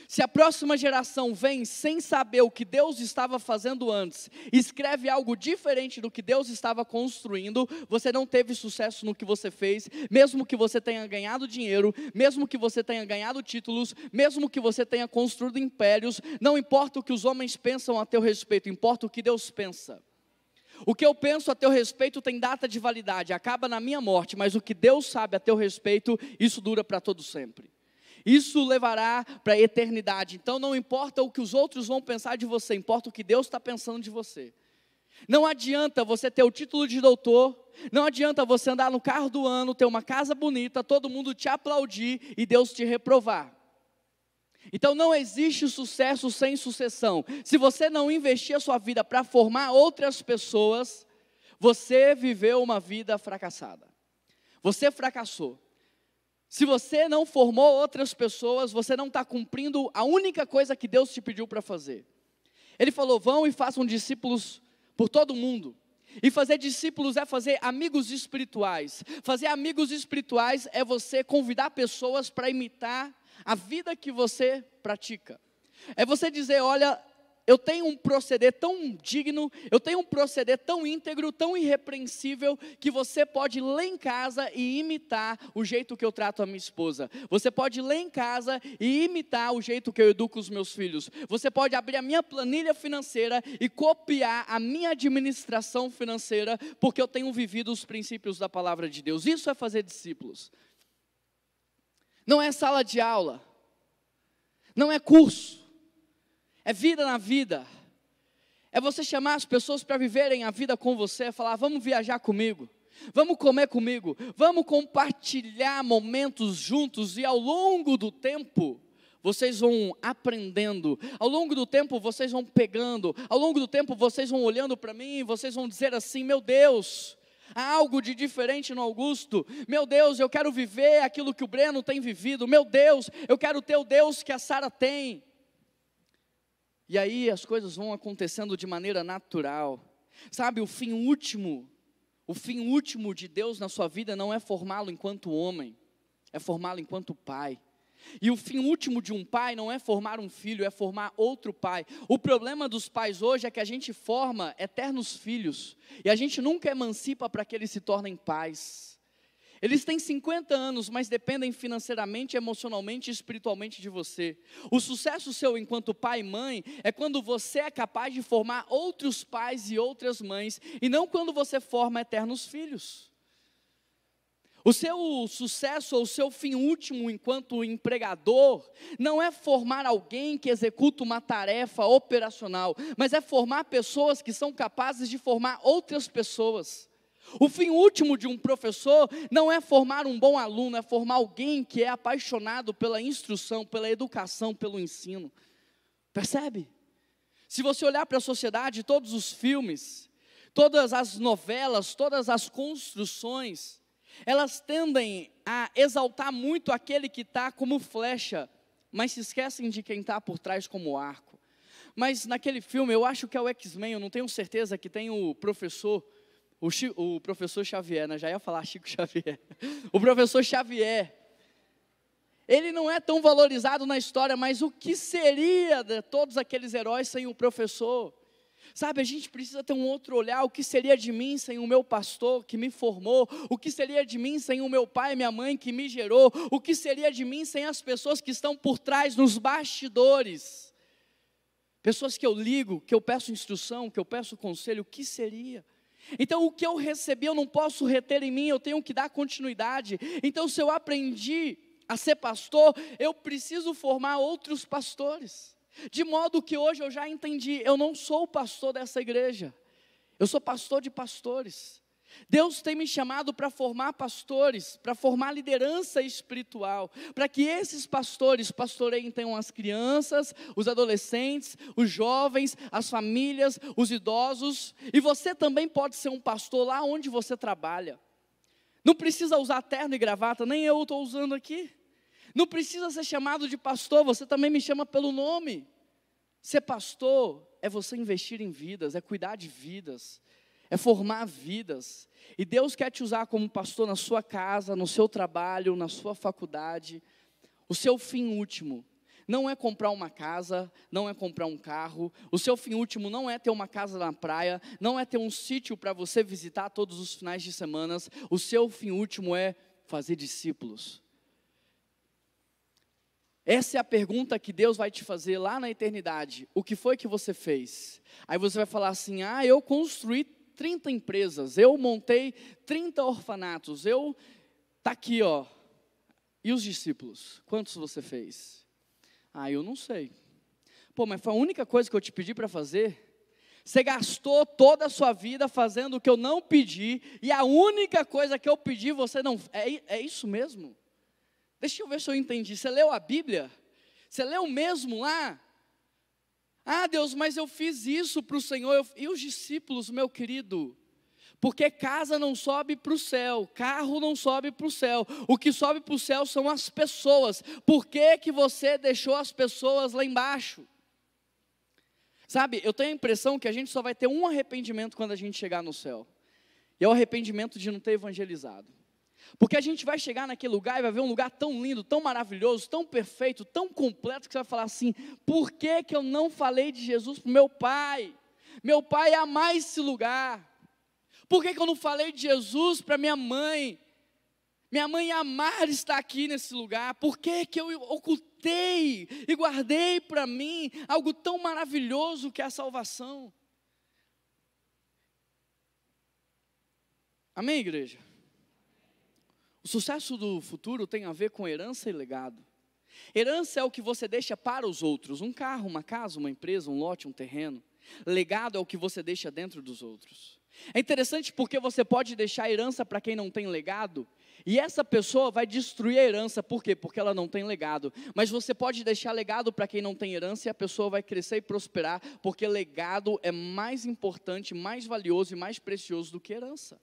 Se a próxima geração vem sem saber o que Deus estava fazendo antes, escreve algo diferente do que Deus estava construindo, você não teve sucesso no que você fez, mesmo que você tenha ganhado dinheiro, mesmo que você tenha ganhado títulos, mesmo que você tenha construído impérios. Não importa o que os homens pensam a teu respeito, importa o que Deus pensa. O que eu penso a teu respeito tem data de validade, acaba na minha morte, mas o que Deus sabe a teu respeito, isso dura para todo sempre. Isso levará para a eternidade. Então não importa o que os outros vão pensar de você, importa o que Deus está pensando de você. Não adianta você ter o título de doutor, não adianta você andar no carro do ano, ter uma casa bonita, todo mundo te aplaudir e Deus te reprovar. Então não existe sucesso sem sucessão. Se você não investir a sua vida para formar outras pessoas, você viveu uma vida fracassada. Você fracassou. Se você não formou outras pessoas, você não está cumprindo a única coisa que Deus te pediu para fazer. Ele falou: vão e façam discípulos por todo mundo. E fazer discípulos é fazer amigos espirituais. Fazer amigos espirituais é você convidar pessoas para imitar a vida que você pratica. É você dizer: olha, eu tenho um proceder tão digno, eu tenho um proceder tão íntegro, tão irrepreensível, que você pode ir lá em casa e imitar o jeito que eu trato a minha esposa. Você pode ir lá em casa e imitar o jeito que eu educo os meus filhos. Você pode abrir a minha planilha financeira e copiar a minha administração financeira, porque eu tenho vivido os princípios da palavra de Deus. Isso é fazer discípulos. Não é sala de aula, não é curso. É vida na vida, é você chamar as pessoas para viverem a vida com você, falar, vamos viajar comigo, vamos comer comigo, vamos compartilhar momentos juntos, e ao longo do tempo, vocês vão aprendendo, ao longo do tempo vocês vão pegando, ao longo do tempo vocês vão olhando para mim, e vocês vão dizer assim, meu Deus, há algo de diferente no Augusto, meu Deus, eu quero viver aquilo que o Breno tem vivido, meu Deus, eu quero ter o Deus que a Sara tem. E aí as coisas vão acontecendo de maneira natural. Sabe, o fim último de Deus na sua vida não é formá-lo enquanto homem, é formá-lo enquanto pai. E o fim último de um pai não é formar um filho, é formar outro pai. O problema dos pais hoje é que a gente forma eternos filhos, e a gente nunca emancipa para que eles se tornem pais. Eles têm 50 anos, mas dependem financeiramente, emocionalmente e espiritualmente de você. O sucesso seu enquanto pai e mãe é quando você é capaz de formar outros pais e outras mães, e não quando você forma eternos filhos. O seu sucesso ou o seu fim último enquanto empregador não é formar alguém que executa uma tarefa operacional, mas é formar pessoas que são capazes de formar outras pessoas. O fim último de um professor não é formar um bom aluno, é formar alguém que é apaixonado pela instrução, pela educação, pelo ensino. Percebe? Se você olhar para a sociedade, todos os filmes, todas as novelas, todas as construções, elas tendem a exaltar muito aquele que está como flecha, mas se esquecem de quem está por trás como arco. Mas naquele filme, eu acho que é o X-Men, eu não tenho certeza, que tem o professor Xavier, né? Já ia falar Chico Xavier. O professor Xavier. Ele não é tão valorizado na história, mas o que seria de todos aqueles heróis sem o professor? Sabe, a gente precisa ter um outro olhar. O que seria de mim sem o meu pastor que me formou? O que seria de mim sem o meu pai e minha mãe que me gerou? O que seria de mim sem as pessoas que estão por trás, nos bastidores? Pessoas que eu ligo, que eu peço instrução, que eu peço conselho, o que seria? Então o que eu recebi eu não posso reter em mim, eu tenho que dar continuidade. Então se eu aprendi a ser pastor, eu preciso formar outros pastores. De modo que hoje eu já entendi, eu não sou o pastor dessa igreja, eu sou pastor de pastores. Deus tem me chamado para formar pastores, para formar liderança espiritual, para que esses pastores pastoreiem então as crianças, os adolescentes, os jovens, as famílias, os idosos. E você também pode ser um pastor lá onde você trabalha. Não precisa usar terno e gravata, nem eu estou usando aqui. Não precisa ser chamado de pastor, você também me chama pelo nome. Ser pastor é você investir em vidas, é cuidar de vidas, é formar vidas. E Deus quer te usar como pastor na sua casa, no seu trabalho, na sua faculdade. O seu fim último não é comprar uma casa, não é comprar um carro. O seu fim último não é ter uma casa na praia, não é ter um sítio para você visitar todos os finais de semana. O seu fim último é fazer discípulos. Essa é a pergunta que Deus vai te fazer lá na eternidade. O que foi que você fez? Aí você vai falar assim, eu construí 30 empresas, eu montei 30 orfanatos, tá aqui e os discípulos, quantos você fez? Eu não sei. Mas foi a única coisa que eu te pedi para fazer? Você gastou toda a sua vida fazendo o que eu não pedi, e a única coisa que eu pedi você não, é isso mesmo? Deixa eu ver se eu entendi, você leu a Bíblia? Você leu mesmo lá? Deus, mas eu fiz isso para o Senhor. E os discípulos, meu querido? Porque casa não sobe para o céu, carro não sobe para o céu. O que sobe para o céu são as pessoas. Por que você deixou as pessoas lá embaixo? Sabe, eu tenho a impressão que a gente só vai ter um arrependimento quando a gente chegar no céu. E é o arrependimento de não ter evangelizado. Porque a gente vai chegar naquele lugar e vai ver um lugar tão lindo, tão maravilhoso, tão perfeito, tão completo, que você vai falar assim: por que que eu não falei de Jesus para o meu pai? Meu pai ama esse lugar. Por que que eu não falei de Jesus para minha mãe? Minha mãe ia amar estar aqui nesse lugar. Por que que eu ocultei e guardei para mim algo tão maravilhoso que é a salvação? Amém, igreja? O sucesso do futuro tem a ver com herança e legado. Herança é o que você deixa para os outros: um carro, uma casa, uma empresa, um lote, um terreno. Legado é o que você deixa dentro dos outros. É interessante porque você pode deixar herança para quem não tem legado, e essa pessoa vai destruir a herança. Por quê? Porque ela não tem legado. Mas você pode deixar legado para quem não tem herança, e a pessoa vai crescer e prosperar, porque legado é mais importante, mais valioso e mais precioso do que herança.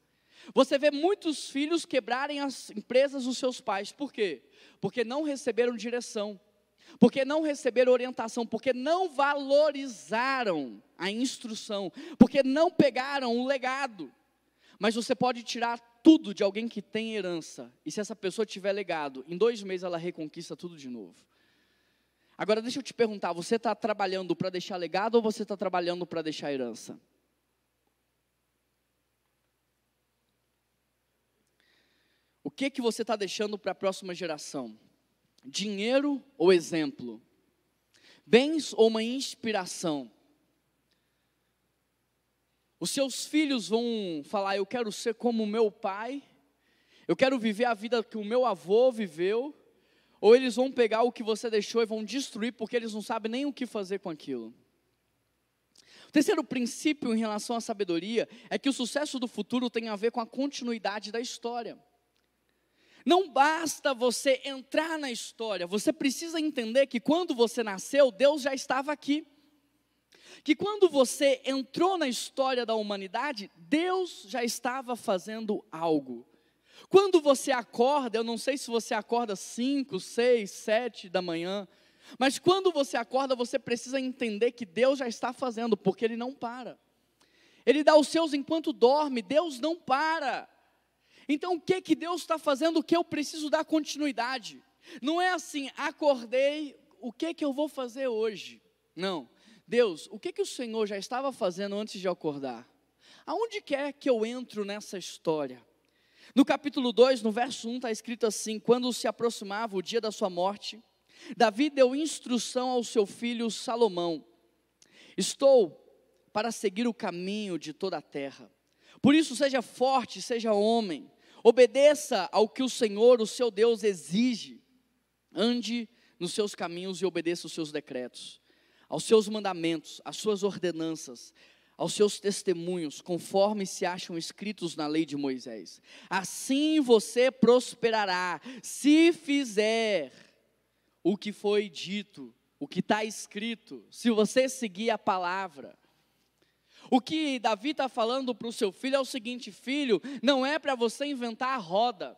Você vê muitos filhos quebrarem as empresas dos seus pais. Por quê? Porque não receberam direção, porque não receberam orientação, porque não valorizaram a instrução, porque não pegaram o legado. Mas você pode tirar tudo de alguém que tem herança, e se essa pessoa tiver legado, em 2 meses ela reconquista tudo de novo. Agora deixa eu te perguntar: você está trabalhando para deixar legado ou você está trabalhando para deixar herança? O que que você está deixando para a próxima geração? Dinheiro ou exemplo? Bens ou uma inspiração? Os seus filhos vão falar: eu quero ser como o meu pai, eu quero viver a vida que o meu avô viveu, ou eles vão pegar o que você deixou e vão destruir, porque eles não sabem nem o que fazer com aquilo. O terceiro princípio em relação à sabedoria é que o sucesso do futuro tem a ver com a continuidade da história. Não basta você entrar na história, você precisa entender que quando você nasceu, Deus já estava aqui. Que quando você entrou na história da humanidade, Deus já estava fazendo algo. Quando você acorda, eu não sei se você acorda 5, 6, 7 da manhã, mas quando você acorda, você precisa entender que Deus já está fazendo, porque Ele não para. Ele dá os seus enquanto dorme, Deus não para. Então o que que Deus está fazendo que eu preciso dar continuidade? Não é assim: acordei, o que que eu vou fazer hoje? Não. Deus, o que que o Senhor já estava fazendo antes de eu acordar? Aonde quer que eu entro nessa história? No capítulo 2, no verso 1, está escrito assim: quando se aproximava o dia da sua morte, Davi deu instrução ao seu filho Salomão: estou para seguir o caminho de toda a terra. Por isso seja forte, seja homem, obedeça ao que o Senhor, o seu Deus, exige. Ande nos seus caminhos e obedeça os seus decretos, aos seus mandamentos, às suas ordenanças, aos seus testemunhos, conforme se acham escritos na lei de Moisés. Assim você prosperará, se fizer o que foi dito, o que está escrito, se você seguir a palavra. O que Davi está falando para o seu filho é o seguinte: filho, não é para você inventar a roda.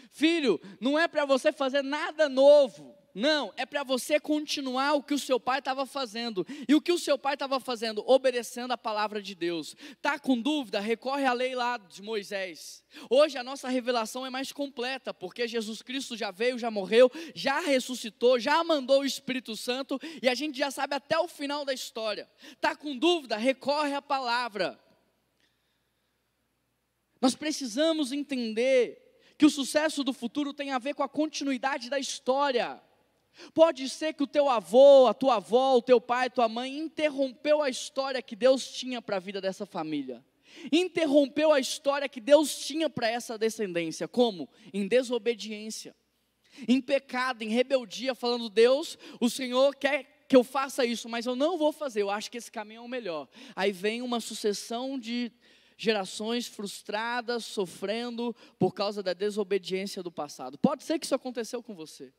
Filho, não é para você fazer nada novo. Não, é para você continuar o que o seu pai estava fazendo. E o que o seu pai estava fazendo? Obedecendo a palavra de Deus. Está com dúvida? Recorre à lei lá de Moisés. Hoje a nossa revelação é mais completa, porque Jesus Cristo já veio, já morreu, já ressuscitou, já mandou o Espírito Santo, e a gente já sabe até o final da história. Está com dúvida? Recorre à palavra. Nós precisamos entender que o sucesso do futuro tem a ver com a continuidade da história. Pode ser que o teu avô, a tua avó, o teu pai, a tua mãe interrompeu a história que Deus tinha para a vida dessa família. Interrompeu a história que Deus tinha para essa descendência. Como? Em desobediência, em pecado, em rebeldia, falando: Deus, o Senhor quer que eu faça isso, mas eu não vou fazer, eu acho que esse caminho é o melhor. Aí vem uma sucessão de gerações frustradas, sofrendo por causa da desobediência do passado. Pode ser que isso aconteceu com você.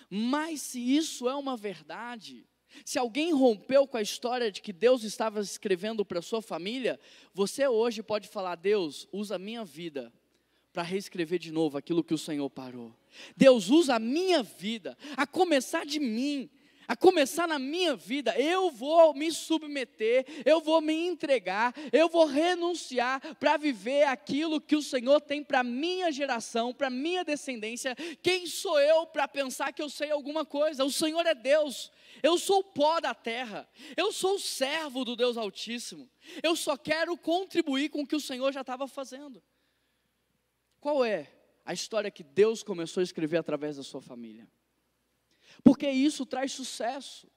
Mas se isso é uma verdade, se alguém rompeu com a história de que Deus estava escrevendo para a sua família, você hoje pode falar: Deus, usa a minha vida para reescrever de novo aquilo que o Senhor parou. Deus, usa a minha vida, a começar de mim, a começar na minha vida, eu vou me submeter, eu vou me entregar, eu vou renunciar para viver aquilo que o Senhor tem para a minha geração, para a minha descendência. Quem sou eu para pensar que eu sei alguma coisa? O Senhor é Deus, eu sou o pó da terra, eu sou o servo do Deus Altíssimo, eu só quero contribuir com o que o Senhor já estava fazendo. Qual é a história que Deus começou a escrever através da sua família? Porque isso traz sucesso.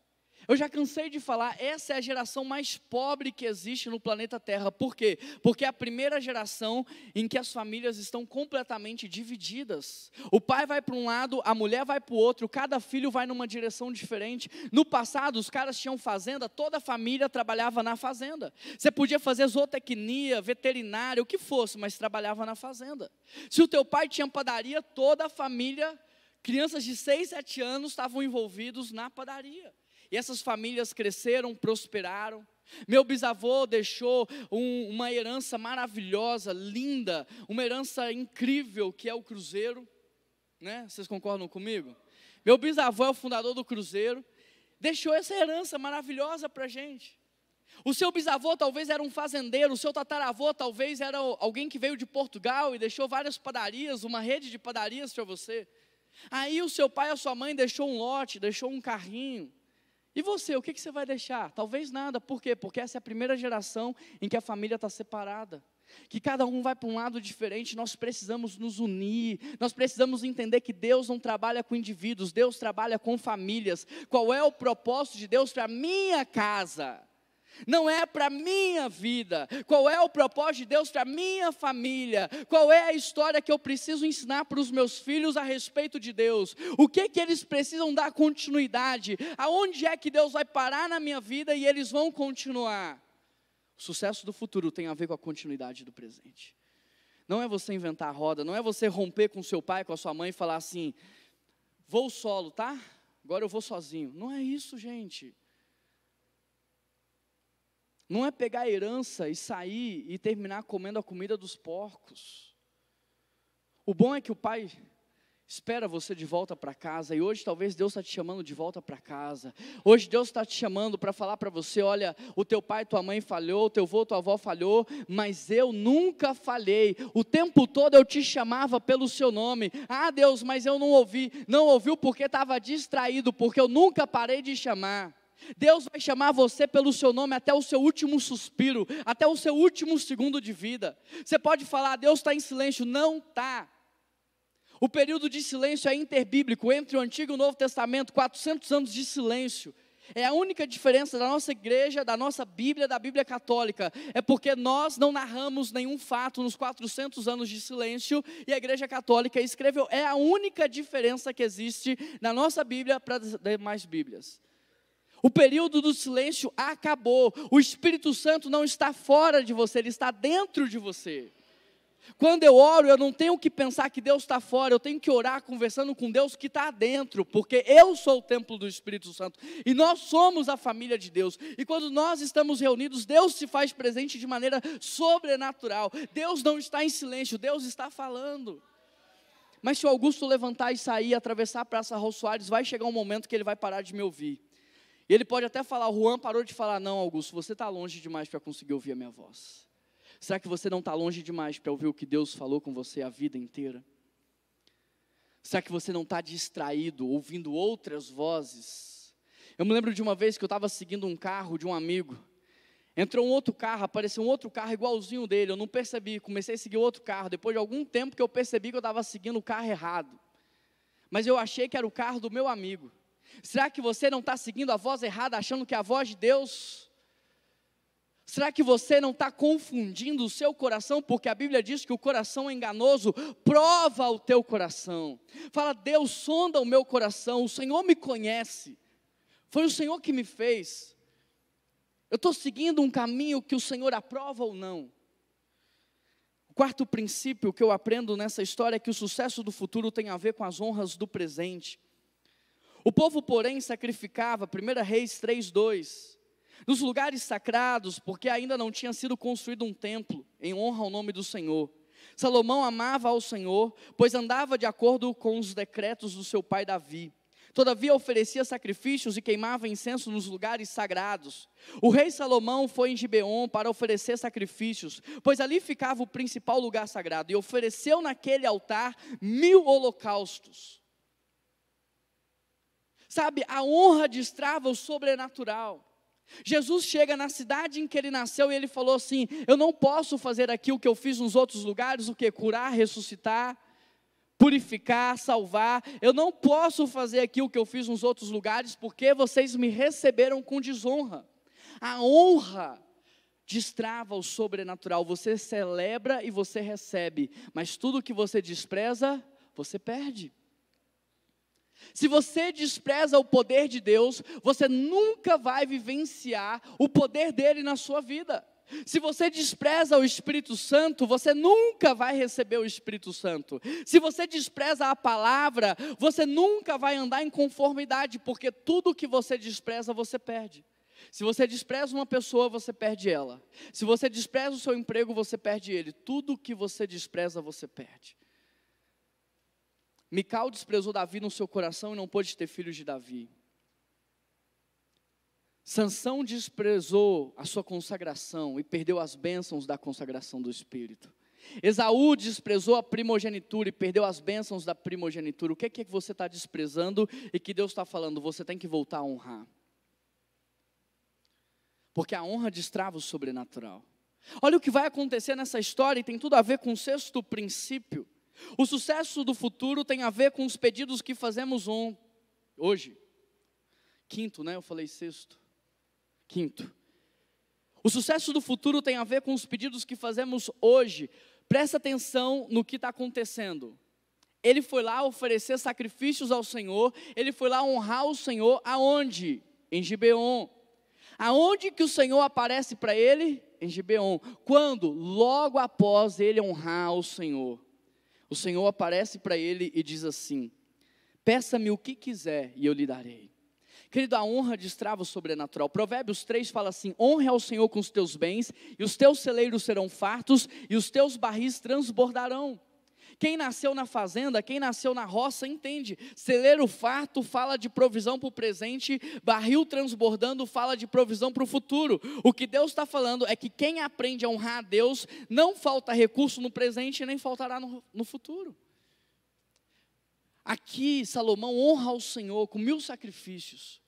Eu já cansei de falar, essa é a geração mais pobre que existe no planeta Terra. Por quê? Porque é a primeira geração em que as famílias estão completamente divididas. O pai vai para um lado, a mulher vai para o outro, cada filho vai numa direção diferente. No passado, os caras tinham fazenda, toda a família trabalhava na fazenda. Você podia fazer zootecnia, veterinária, o que fosse, mas trabalhava na fazenda. Se o teu pai tinha padaria, toda a família, crianças de 6, 7 anos estavam envolvidos na padaria. E essas famílias cresceram, prosperaram. Meu bisavô deixou uma herança maravilhosa, linda, uma herança incrível, que é o Cruzeiro, né? Vocês concordam comigo? Meu bisavô é o fundador do Cruzeiro, deixou essa herança maravilhosa para a gente. O seu bisavô talvez era um fazendeiro, o seu tataravô talvez era alguém que veio de Portugal e deixou várias padarias, uma rede de padarias para você. Aí o seu pai e a sua mãe deixou um lote, deixou um carrinho. E você, o que você vai deixar? Talvez nada. Por quê? Porque essa é a primeira geração em que a família está separada. Que cada um vai para um lado diferente. Nós precisamos nos unir. Nós precisamos entender que Deus não trabalha com indivíduos. Deus trabalha com famílias. Qual é o propósito de Deus para a minha casa? Não é para a minha vida. Qual é o propósito de Deus para a minha família? Qual é a história que eu preciso ensinar para os meus filhos a respeito de Deus? O que eles precisam dar continuidade? Aonde é que Deus vai parar na minha vida e eles vão continuar? O sucesso do futuro tem a ver com a continuidade do presente. Não é você inventar a roda, não é você romper com seu pai, com a sua mãe e falar assim, vou solo, tá? Agora eu vou sozinho. Não é isso, gente. Não é pegar a herança e sair e terminar comendo a comida dos porcos. O bom é que o pai espera você de volta para casa. E hoje talvez Deus está te chamando de volta para casa. Hoje Deus está te chamando para falar para você, olha, o teu pai e tua mãe falhou, o teu avô, tua avó falhou, mas eu nunca falhei. O tempo todo eu te chamava pelo seu nome. Ah, Deus, mas eu não ouvi. Não ouviu porque estava distraído, porque eu nunca parei de chamar. Deus vai chamar você pelo seu nome até o seu último suspiro, até o seu último segundo de vida. Você pode falar, Deus está em silêncio. Não está. O período de silêncio é interbíblico, entre o Antigo e o Novo Testamento, 400 anos de silêncio. É a única diferença da nossa igreja, da nossa Bíblia, da Bíblia católica. É porque nós não narramos nenhum fato nos 400 anos de silêncio e a igreja católica escreveu. É a única diferença que existe na nossa Bíblia para as demais Bíblias. O período do silêncio acabou. O Espírito Santo não está fora de você, ele está dentro de você. Quando eu oro, eu não tenho que pensar que Deus está fora, eu tenho que orar conversando com Deus que está dentro, porque eu sou o templo do Espírito Santo, e nós somos a família de Deus, e quando nós estamos reunidos, Deus se faz presente de maneira sobrenatural. Deus não está em silêncio, Deus está falando. Mas se o Augusto levantar e sair, atravessar a Praça Raul Soares, vai chegar um momento que ele vai parar de me ouvir. E ele pode até falar, o Juan parou de falar, não, Augusto, você está longe demais para conseguir ouvir a minha voz. Será que você não está longe demais para ouvir o que Deus falou com você a vida inteira? Será que você não está distraído, ouvindo outras vozes? Eu me lembro de uma vez que eu estava seguindo um carro de um amigo. Entrou um outro carro, apareceu um outro carro igualzinho dele, eu não percebi, comecei a seguir outro carro. Depois de algum tempo que eu percebi que eu estava seguindo o carro errado. Mas eu achei que era o carro do meu amigo. Será que você não está seguindo a voz errada, achando que é a voz de Deus? Será que você não está confundindo o seu coração? Porque a Bíblia diz que o coração é enganoso. Prova o teu coração. Fala, Deus, sonda o meu coração. O Senhor me conhece. Foi o Senhor que me fez. Eu estou seguindo um caminho que o Senhor aprova ou não? O quarto princípio que eu aprendo nessa história é que o sucesso do futuro tem a ver com as honras do presente. O povo, porém, sacrificava, 1 Reis 3:2, nos lugares sagrados, porque ainda não tinha sido construído um templo, em honra ao nome do Senhor. Salomão amava ao Senhor, pois andava de acordo com os decretos do seu pai Davi. Todavia oferecia sacrifícios e queimava incenso nos lugares sagrados. O rei Salomão foi em Gibeon para oferecer sacrifícios, pois ali ficava o principal lugar sagrado, e ofereceu naquele altar 1000 holocaustos. Sabe, a honra destrava o sobrenatural. Jesus chega na cidade em que ele nasceu e ele falou assim: eu não posso fazer aqui o que eu fiz nos outros lugares, o que? Curar, ressuscitar, purificar, salvar. Eu não posso fazer aqui o que eu fiz nos outros lugares, porque vocês me receberam com desonra. A honra destrava o sobrenatural. Você celebra e você recebe, mas tudo que você despreza, você perde. Se você despreza o poder de Deus, você nunca vai vivenciar o poder dele na sua vida. Se você despreza o Espírito Santo, você nunca vai receber o Espírito Santo. Se você despreza a palavra, você nunca vai andar em conformidade, porque tudo que você despreza, você perde. Se você despreza uma pessoa, você perde ela. Se você despreza o seu emprego, você perde ele. Tudo que você despreza, você perde. Mical desprezou Davi no seu coração e não pôde ter filhos de Davi. Sansão desprezou a sua consagração e perdeu as bênçãos da consagração do Espírito. Esaú desprezou a primogenitura e perdeu as bênçãos da primogenitura. O que é que você está desprezando e que Deus está falando? Você tem que voltar a honrar. Porque a honra destrava o sobrenatural. Olha o que vai acontecer nessa história e tem tudo a ver com o 6º princípio. O sucesso do futuro tem a ver com os pedidos que fazemos hoje. 5º, né? Eu falei 6º. 5º. O sucesso do futuro tem a ver com os pedidos que fazemos hoje. Presta atenção no que está acontecendo. Ele foi lá oferecer sacrifícios ao Senhor. Ele foi lá honrar o Senhor. Aonde? Em Gibeon. Aonde que o Senhor aparece para ele? Em Gibeon. Quando? Logo após ele honrar o Senhor. O Senhor aparece para ele e diz assim: peça-me o que quiser e eu lhe darei. Querido, a honra destrava o sobrenatural. Provérbios 3 fala assim: honre ao Senhor com os teus bens, e os teus celeiros serão fartos, e os teus barris transbordarão. Quem nasceu na fazenda, quem nasceu na roça, entende. Celeiro farto fala de provisão para o presente, barril transbordando fala de provisão para o futuro. O que Deus está falando é que quem aprende a honrar a Deus, não falta recurso no presente, nem faltará no futuro. Aqui, Salomão honra ao Senhor com 1000 sacrifícios.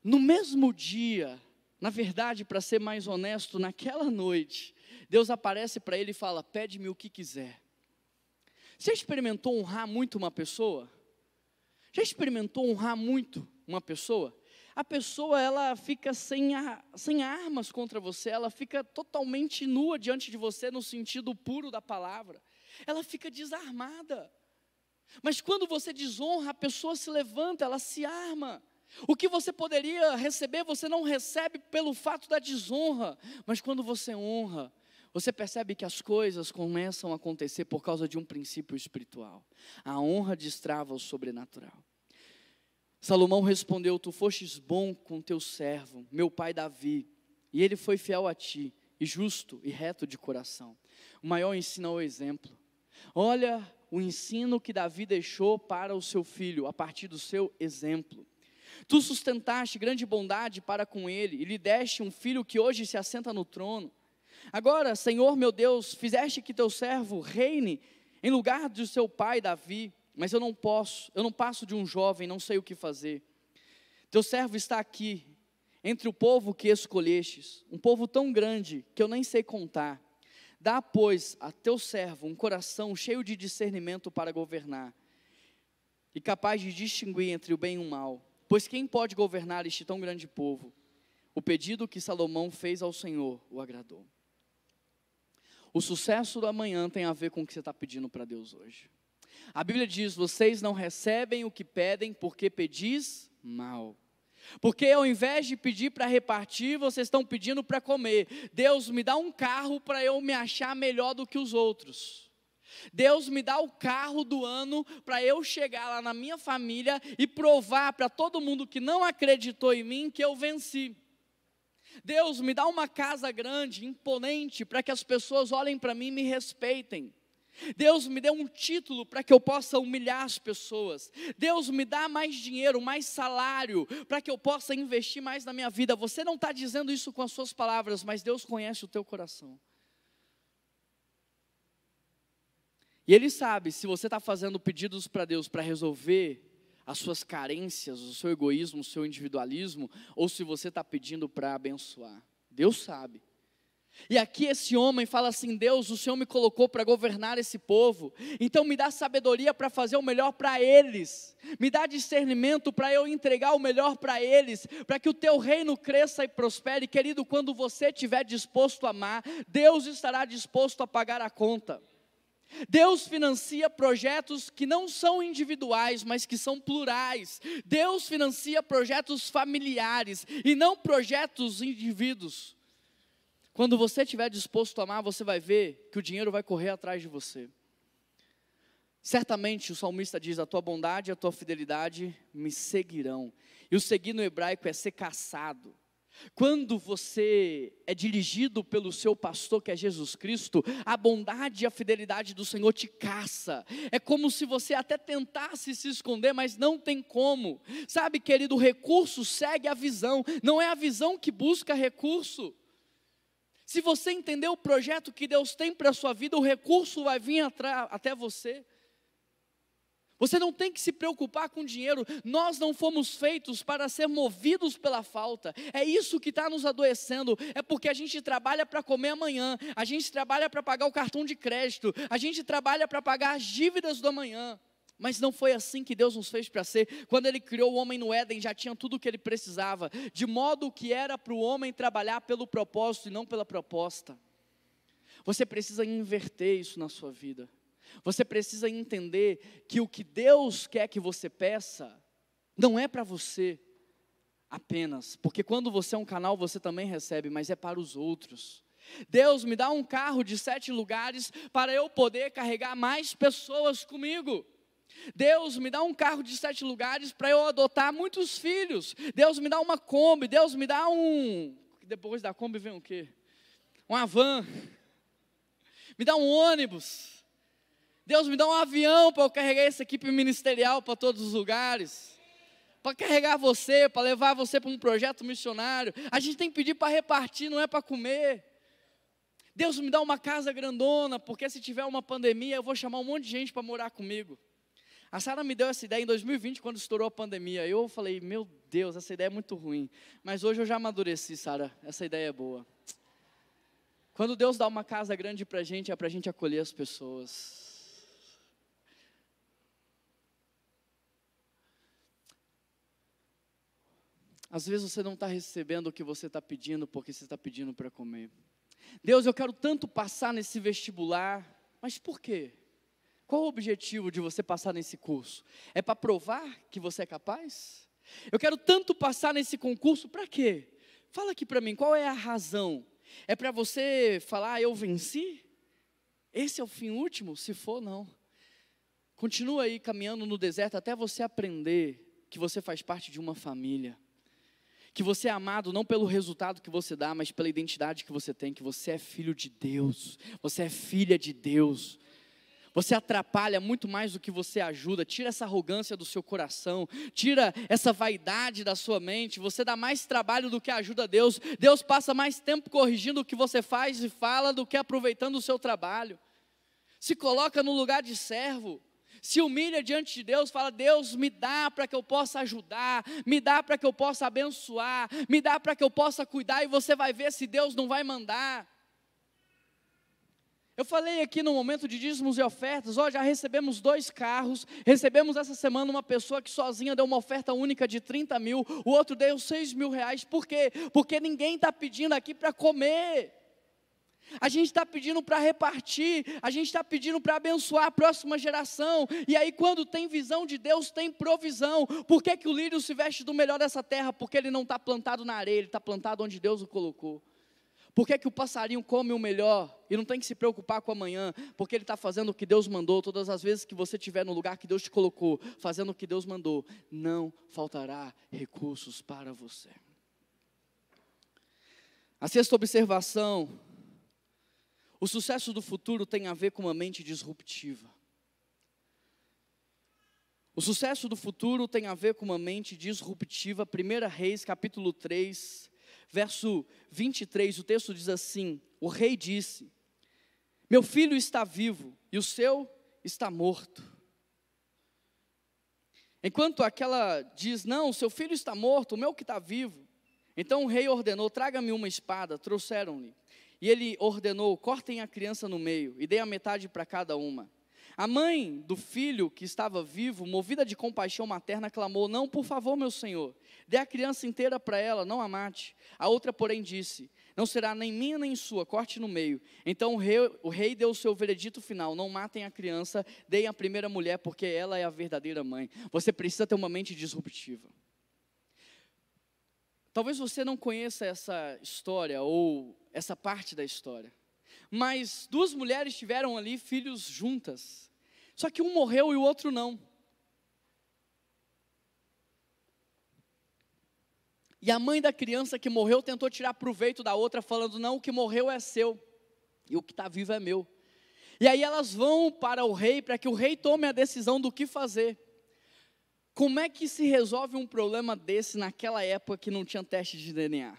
No mesmo dia, na verdade, para ser mais honesto, naquela noite, Deus aparece para ele e fala: pede-me o que quiser. Você experimentou honrar muito uma pessoa? Já experimentou honrar muito uma pessoa? A pessoa, ela fica sem armas contra você, ela fica totalmente nua diante de você no sentido puro da palavra. Ela fica desarmada. Mas quando você desonra, a pessoa se levanta, ela se arma. O que você poderia receber, você não recebe pelo fato da desonra. Mas quando você honra, você percebe que as coisas começam a acontecer por causa de um princípio espiritual. A honra destrava o sobrenatural. Salomão respondeu: tu fostes bom com teu servo, meu pai Davi, e ele foi fiel a ti, e justo e reto de coração. O maior ensino é o exemplo. Olha o ensino que Davi deixou para o seu filho, a partir do seu exemplo. Tu sustentaste grande bondade para com ele, e lhe deste um filho que hoje se assenta no trono. Agora, Senhor meu Deus, fizeste que teu servo reine em lugar do seu pai Davi, mas eu não passo de um jovem, não sei o que fazer. Teu servo está aqui, entre o povo que escolhestes, um povo tão grande que eu nem sei contar. Dá, pois, a teu servo um coração cheio de discernimento para governar, e capaz de distinguir entre o bem e o mal, pois quem pode governar este tão grande povo? O pedido que Salomão fez ao Senhor o agradou. O sucesso do amanhã tem a ver com o que você está pedindo para Deus hoje. A Bíblia diz: vocês não recebem o que pedem porque pedis mal. Porque ao invés de pedir para repartir, vocês estão pedindo para comer. Deus, me dá um carro para eu me achar melhor do que os outros. Deus, me dá o carro do ano para eu chegar lá na minha família e provar para todo mundo que não acreditou em mim que eu venci. Deus, me dá uma casa grande, imponente, para que as pessoas olhem para mim e me respeitem. Deus me deu um título para que eu possa humilhar as pessoas. Deus me dá mais dinheiro, mais salário, para que eu possa investir mais na minha vida. Você não está dizendo isso com as suas palavras, mas Deus conhece o teu coração. E Ele sabe se você está fazendo pedidos para Deus para resolver as suas carências, o seu egoísmo, o seu individualismo, ou se você está pedindo para abençoar. Deus sabe. E aqui esse homem fala assim: Deus, o Senhor me colocou para governar esse povo, então me dá sabedoria para fazer o melhor para eles, me dá discernimento para eu entregar o melhor para eles, para que o teu reino cresça e prospere. Querido, quando você estiver disposto a amar, Deus estará disposto a pagar a conta. Deus financia projetos que não são individuais, mas que são plurais. Deus financia projetos familiares e não projetos indivíduos. Quando você estiver disposto a amar, você vai ver que o dinheiro vai correr atrás de você. Certamente o salmista diz: a tua bondade e a tua fidelidade me seguirão. E o seguir no hebraico é ser caçado. Quando você é dirigido pelo seu pastor, que é Jesus Cristo, a bondade e a fidelidade do Senhor te caça. É como se você até tentasse se esconder, mas não tem como. Sabe, querido, o recurso segue a visão, não é a visão que busca recurso. Se você entender o projeto que Deus tem para a sua vida, o recurso vai vir até você. Você não tem que se preocupar com dinheiro. Nós não fomos feitos para ser movidos pela falta. É isso que está nos adoecendo. É porque a gente trabalha para comer amanhã. A gente trabalha para pagar o cartão de crédito. A gente trabalha para pagar as dívidas do amanhã. Mas não foi assim que Deus nos fez para ser. Quando Ele criou o homem no Éden, já tinha tudo o que ele precisava. De modo que era para o homem trabalhar pelo propósito e não pela proposta. Você precisa inverter isso na sua vida. Você precisa entender que o que Deus quer que você peça, não é para você apenas, porque quando você é um canal, você também recebe, mas é para os outros. Deus me dá um carro de 7 lugares, para eu poder carregar mais pessoas comigo. Deus me dá um carro de 7 lugares, para eu adotar muitos filhos. Deus me dá uma Kombi, Deus me dá depois da Kombi vem o quê? Uma van, me dá um ônibus. Deus me dá um avião para eu carregar essa equipe ministerial para todos os lugares, para carregar você, para levar você para um projeto missionário. A gente tem que pedir para repartir, não é para comer. Deus me dá uma casa grandona, porque se tiver uma pandemia, eu vou chamar um monte de gente para morar comigo. A Sara me deu essa ideia em 2020, quando estourou a pandemia. Eu falei: meu Deus, essa ideia é muito ruim. Mas hoje eu já amadureci, Sara, essa ideia é boa. Quando Deus dá uma casa grande para a gente, é para a gente acolher as pessoas. Às vezes você não está recebendo o que você está pedindo, porque você está pedindo para comer. Deus, eu quero tanto passar nesse vestibular, mas por quê? Qual o objetivo de você passar nesse curso? É para provar que você é capaz? Eu quero tanto passar nesse concurso, para quê? Fala aqui para mim, qual é a razão? É para você falar: eu venci? Esse é o fim último? Se for, não. Continua aí caminhando no deserto até você aprender que você faz parte de uma família. Que você é amado não pelo resultado que você dá, mas pela identidade que você tem, que você é filho de Deus, você é filha de Deus. Você atrapalha muito mais do que você ajuda. Tira essa arrogância do seu coração, tira essa vaidade da sua mente. Você dá mais trabalho do que ajuda a Deus. Deus passa mais tempo corrigindo o que você faz e fala do que aproveitando o seu trabalho. Se coloca no lugar de servo. Se humilha diante de Deus, fala: Deus, me dá para que eu possa ajudar, me dá para que eu possa abençoar, me dá para que eu possa cuidar, e você vai ver se Deus não vai mandar. Eu falei aqui no momento de dízimos e ofertas, já recebemos 2 carros, recebemos essa semana uma pessoa que sozinha deu uma oferta única de 30 mil, o outro deu 6 mil reais, por quê? Porque ninguém está pedindo aqui para comer. A gente está pedindo para repartir, a gente está pedindo para abençoar a próxima geração. E aí quando tem visão de Deus, tem provisão. Por que o lírio se veste do melhor dessa terra? Porque ele não está plantado na areia, ele está plantado onde Deus o colocou. Por que o passarinho come o melhor e não tem que se preocupar com amanhã? Porque ele está fazendo o que Deus mandou. Todas as vezes que você estiver no lugar que Deus te colocou, fazendo o que Deus mandou, não faltará recursos para você. A 6ª observação: O sucesso do futuro tem a ver com uma mente disruptiva. O sucesso do futuro tem a ver com uma mente disruptiva. 1 Reis, capítulo 3, verso 23, o texto diz assim: o rei disse: meu filho está vivo e o seu está morto. Enquanto aquela diz: não, seu filho está morto, o meu que está vivo. Então o rei ordenou: traga-me uma espada. Trouxeram-lhe. E ele ordenou: cortem a criança no meio e dê a metade para cada uma. A mãe do filho que estava vivo, movida de compaixão materna, clamou: não, por favor, meu senhor, dê a criança inteira para ela, não a mate. A outra, porém, disse: não será nem minha nem sua, corte no meio. Então o rei deu o seu veredito final: não matem a criança, deem a primeira mulher, porque ela é a verdadeira mãe. Você precisa ter uma mente disruptiva. Talvez você não conheça essa história, ou essa parte da história, mas duas mulheres tiveram ali filhos juntas, só que um morreu e o outro não. E a mãe da criança que morreu tentou tirar proveito da outra, falando: não, o que morreu é seu, e o que está vivo é meu. E aí elas vão para o rei, para que o rei tome a decisão do que fazer. Como é que se resolve um problema desse naquela época que não tinha teste de DNA?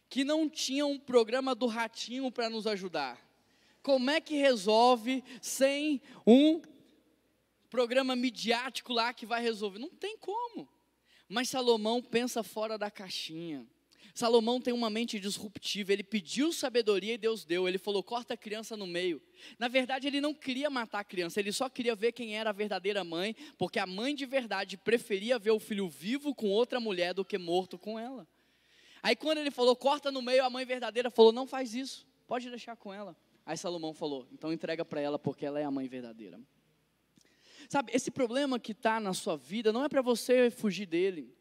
Que não tinha um programa do ratinho para nos ajudar? Como é que resolve sem um programa midiático lá que vai resolver? Não tem como. Mas Salomão pensa fora da caixinha. Salomão tem uma mente disruptiva. Ele pediu sabedoria e Deus deu. Ele falou: corta a criança no meio. Na verdade, ele não queria matar a criança, ele só queria ver quem era a verdadeira mãe, porque a mãe de verdade preferia ver o filho vivo com outra mulher do que morto com ela. Aí quando ele falou: corta no meio, a mãe verdadeira falou: não faz isso, pode deixar com ela. Aí Salomão falou: então entrega para ela, porque ela é a mãe verdadeira. Sabe, esse problema que está na sua vida não é para você fugir dele.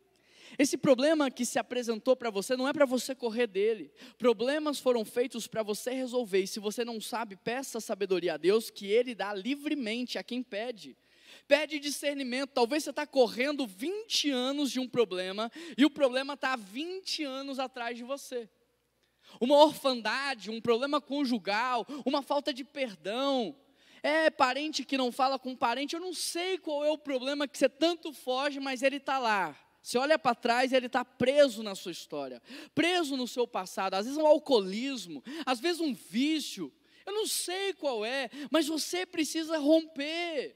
Esse problema que se apresentou para você não é para você correr dele. Problemas foram feitos para você resolver. E se você não sabe, peça sabedoria a Deus, que Ele dá livremente a quem pede. Pede discernimento. Talvez você está correndo 20 anos de um problema, e o problema está há 20 anos atrás de você. Uma orfandade, um problema conjugal, uma falta de perdão. Parente que não fala com parente. Eu não sei qual é o problema que você tanto foge, mas ele está lá. Você olha para trás e ele está preso na sua história, preso no seu passado. Às vezes um alcoolismo, às vezes um vício. Eu não sei qual é, mas você precisa romper.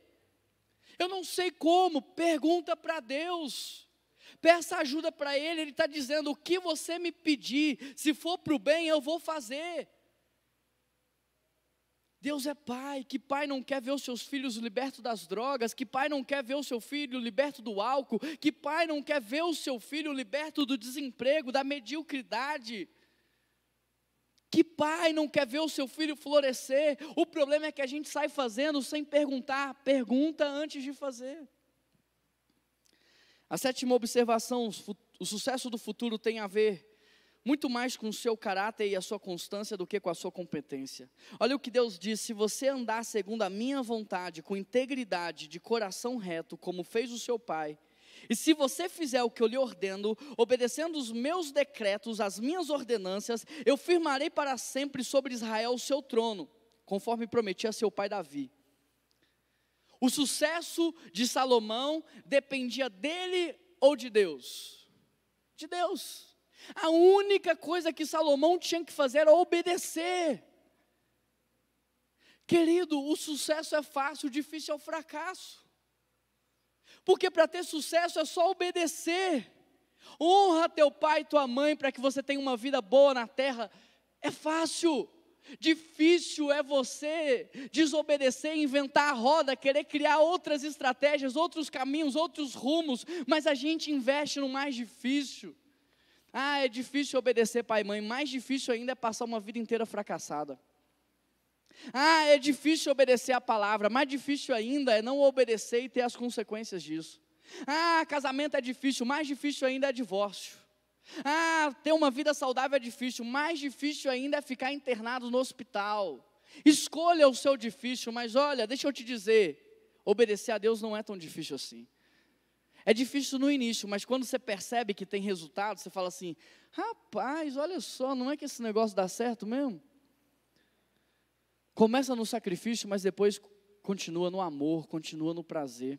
Eu não sei como, pergunta para Deus. Peça ajuda para Ele. Ele está dizendo: o que você me pedir, se for para o bem, eu vou fazer. Deus é pai. Que pai não quer ver os seus filhos libertos das drogas? Que pai não quer ver o seu filho liberto do álcool? Que pai não quer ver o seu filho liberto do desemprego, da mediocridade? Que pai não quer ver o seu filho florescer? O problema é que a gente sai fazendo sem perguntar. Pergunta antes de fazer. A sétima observação: o sucesso do futuro tem a ver muito mais com o seu caráter e a sua constância do que com a sua competência. Olha o que Deus diz: se você andar segundo a minha vontade, com integridade, de coração reto, como fez o seu pai, e se você fizer o que eu lhe ordeno, obedecendo os meus decretos, as minhas ordenâncias, eu firmarei para sempre sobre Israel o seu trono, conforme prometi a seu pai Davi. O sucesso de Salomão dependia dele ou de Deus? De Deus. A única coisa que Salomão tinha que fazer era obedecer. Querido, o sucesso é fácil, o difícil é o fracasso. Porque para ter sucesso é só obedecer. Honra teu pai e tua mãe para que você tenha uma vida boa na terra. É fácil. Difícil é você desobedecer, inventar a roda, querer criar outras estratégias, outros caminhos, outros rumos. Mas a gente investe no mais difícil. É difícil obedecer pai e mãe. Mais difícil ainda é passar uma vida inteira fracassada. É difícil obedecer a palavra. Mais difícil ainda é não obedecer e ter as consequências disso. Casamento é difícil. Mais difícil ainda é divórcio. Ter uma vida saudável é difícil. Mais difícil ainda é ficar internado no hospital. Escolha o seu difícil. Mas olha, deixa eu te dizer, obedecer a Deus não é tão difícil assim. É difícil no início, mas quando você percebe que tem resultado, você fala assim: rapaz, olha só, não é que esse negócio dá certo mesmo? Começa no sacrifício, mas depois continua no amor, continua no prazer.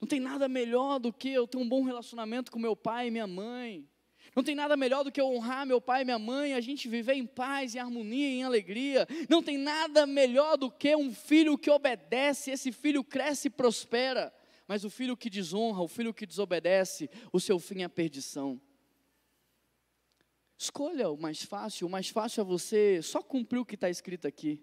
Não tem nada melhor do que eu ter um bom relacionamento com meu pai e minha mãe. Não tem nada melhor do que eu honrar meu pai e minha mãe, a gente viver em paz, em harmonia, em alegria. Não tem nada melhor do que um filho que obedece, esse filho cresce e prospera. Mas o filho que desonra, o filho que desobedece, o seu fim é a perdição. Escolha o mais fácil é você só cumprir o que está escrito aqui.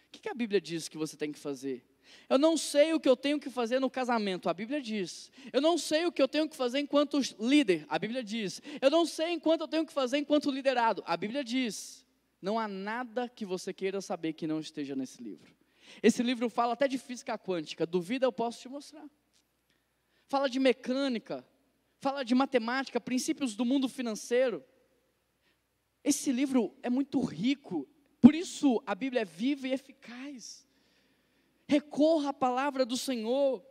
O que a Bíblia diz que você tem que fazer? Eu não sei o que eu tenho que fazer no casamento, a Bíblia diz. Eu não sei o que eu tenho que fazer enquanto líder, a Bíblia diz. Eu não sei enquanto eu tenho que fazer enquanto liderado, a Bíblia diz. Não há nada que você queira saber que não esteja nesse livro. Esse livro fala até de física quântica, duvida eu posso te mostrar. Fala de mecânica, fala de matemática, princípios do mundo financeiro. Esse livro é muito rico, por isso a Bíblia é viva e eficaz. Recorra à palavra do Senhor.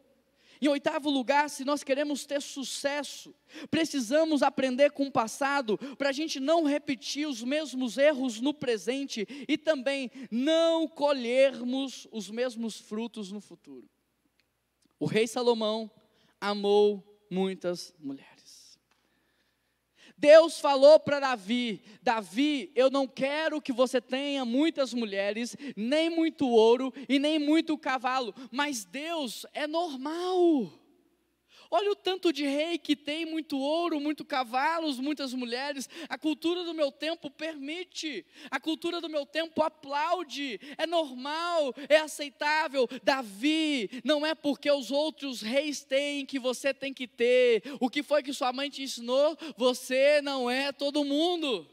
Em oitavo lugar, se nós queremos ter sucesso, precisamos aprender com o passado, para a gente não repetir os mesmos erros no presente, e também não colhermos os mesmos frutos no futuro. O rei Salomão amou muitas mulheres. Deus falou para Davi: Davi, eu não quero que você tenha muitas mulheres, nem muito ouro e nem muito cavalo, mas Deus é normal. Olha o tanto de rei que tem muito ouro, muito cavalos, muitas mulheres. A cultura do meu tempo permite, a cultura do meu tempo aplaude, é normal, é aceitável. Davi, não é porque os outros reis têm que você tem que ter. O que foi que sua mãe te ensinou? Você não é todo mundo.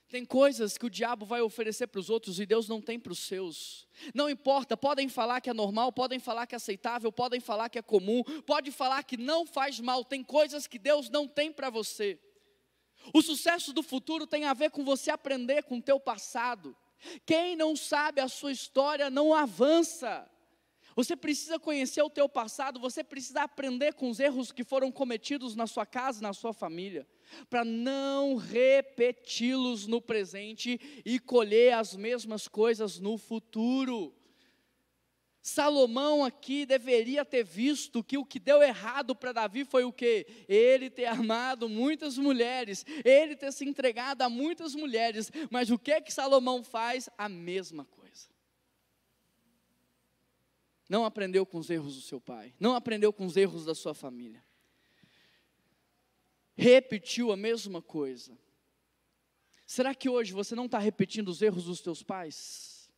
Tem coisas que o diabo vai oferecer para os outros e Deus não tem para os seus. Não importa, podem falar que é normal, podem falar que é aceitável, podem falar que é comum, pode falar que não faz mal. Tem coisas que Deus não tem para você. O sucesso do futuro tem a ver com você aprender com o teu passado. Quem não sabe a sua história não avança. Você precisa conhecer o teu passado, você precisa aprender com os erros que foram cometidos na sua casa, na sua família, para não repeti-los no presente e colher as mesmas coisas no futuro. Salomão aqui deveria ter visto que o que deu errado para Davi foi o quê? Ele ter amado muitas mulheres, ele ter se entregado a muitas mulheres, mas o que Salomão faz? A mesma coisa. Não aprendeu com os erros do seu pai, não aprendeu com os erros da sua família. Repetiu a mesma coisa. Será que hoje você não está repetindo os erros dos teus pais?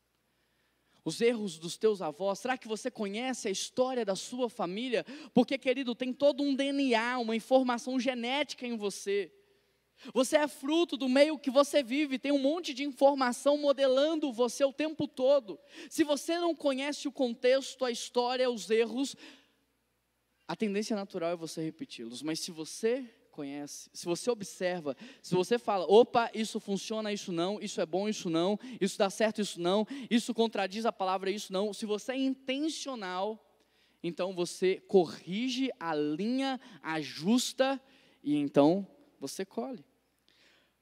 Os erros dos teus avós? Será que você conhece a história da sua família? Porque, querido, tem todo um DNA, uma informação genética em você. Você é fruto do meio que você vive, tem um monte de informação modelando você o tempo todo. Se você não conhece o contexto, a história, os erros, a tendência natural é você repeti-los. Mas se você conhece, se você observa, se você fala, opa, isso funciona, isso não, isso é bom, isso não, isso dá certo, isso não, isso contradiz a palavra, isso não. Se você é intencional, então você corrige a linha, ajusta e então você colhe.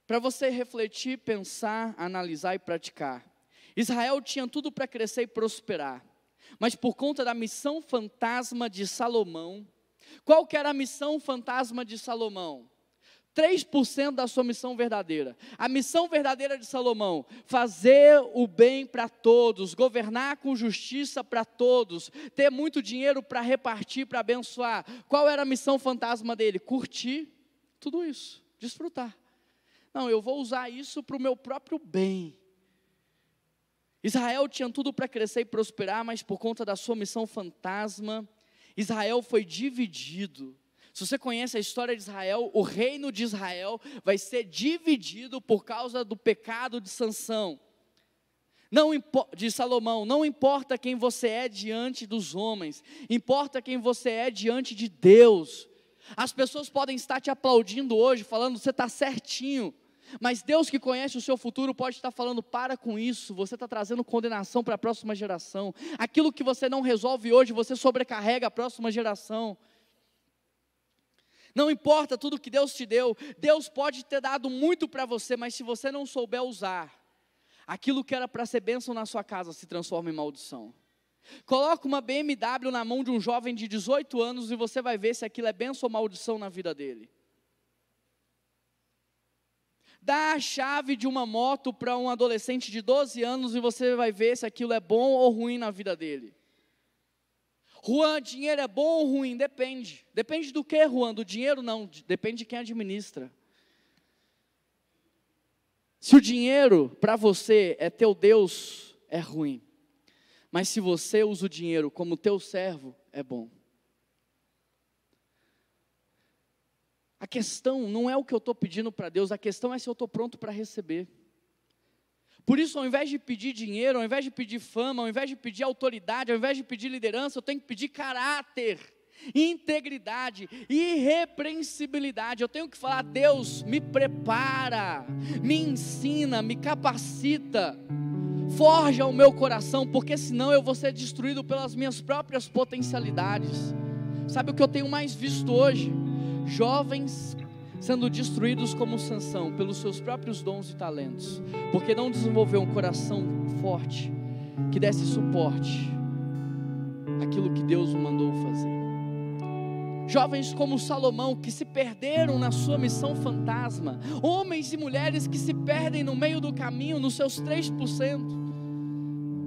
Para você refletir, pensar, analisar e praticar. Israel tinha tudo para crescer e prosperar, mas por conta da missão fantasma de Salomão. Qual que era a missão fantasma de Salomão? 3% da sua missão verdadeira. A missão verdadeira de Salomão: fazer o bem para todos, governar com justiça para todos, ter muito dinheiro para repartir, para abençoar. Qual era a missão fantasma dele? Curtir tudo isso, desfrutar. Não, eu vou usar isso para o meu próprio bem. Israel tinha tudo para crescer e prosperar, mas por conta da sua missão fantasma, Israel foi dividido. Se você conhece a história de Israel, o reino de Israel vai ser dividido por causa do pecado de Sansão. De Salomão, não importa quem você é diante dos homens, importa quem você é diante de Deus. As pessoas podem estar te aplaudindo hoje, falando, você está certinho, mas Deus que conhece o seu futuro pode estar falando, para com isso, você está trazendo condenação para a próxima geração. Aquilo que você não resolve hoje, você sobrecarrega a próxima geração. Não importa tudo que Deus te deu, Deus pode ter dado muito para você, mas se você não souber usar, aquilo que era para ser bênção na sua casa se transforma em maldição. Coloca uma BMW na mão de um jovem de 18 anos e você vai ver se aquilo é bênção ou maldição na vida dele. Dá a chave de uma moto para um adolescente de 12 anos e você vai ver se aquilo é bom ou ruim na vida dele. Juan, dinheiro é bom ou ruim? Depende. Depende do que, Juan? Do dinheiro não, depende de quem administra. Se o dinheiro para você é teu Deus, é ruim. Mas se você usa o dinheiro como teu servo, é bom. A questão não é o que eu estou pedindo para Deus, a questão é se eu estou pronto para receber. Por isso, ao invés de pedir dinheiro, ao invés de pedir fama, ao invés de pedir autoridade, ao invés de pedir liderança, eu tenho que pedir caráter, integridade, irrepreensibilidade. Eu tenho que falar: Deus, me prepara, me ensina, me capacita, forja o meu coração, porque senão eu vou ser destruído pelas minhas próprias potencialidades. Sabe o que eu tenho mais visto hoje? Jovens sendo destruídos como Sansão, pelos seus próprios dons e talentos, porque não desenvolveu um coração forte, que desse suporte àquilo que Deus o mandou fazer. Jovens como Salomão, que se perderam na sua missão fantasma, homens e mulheres que se perdem no meio do caminho, nos seus 3%.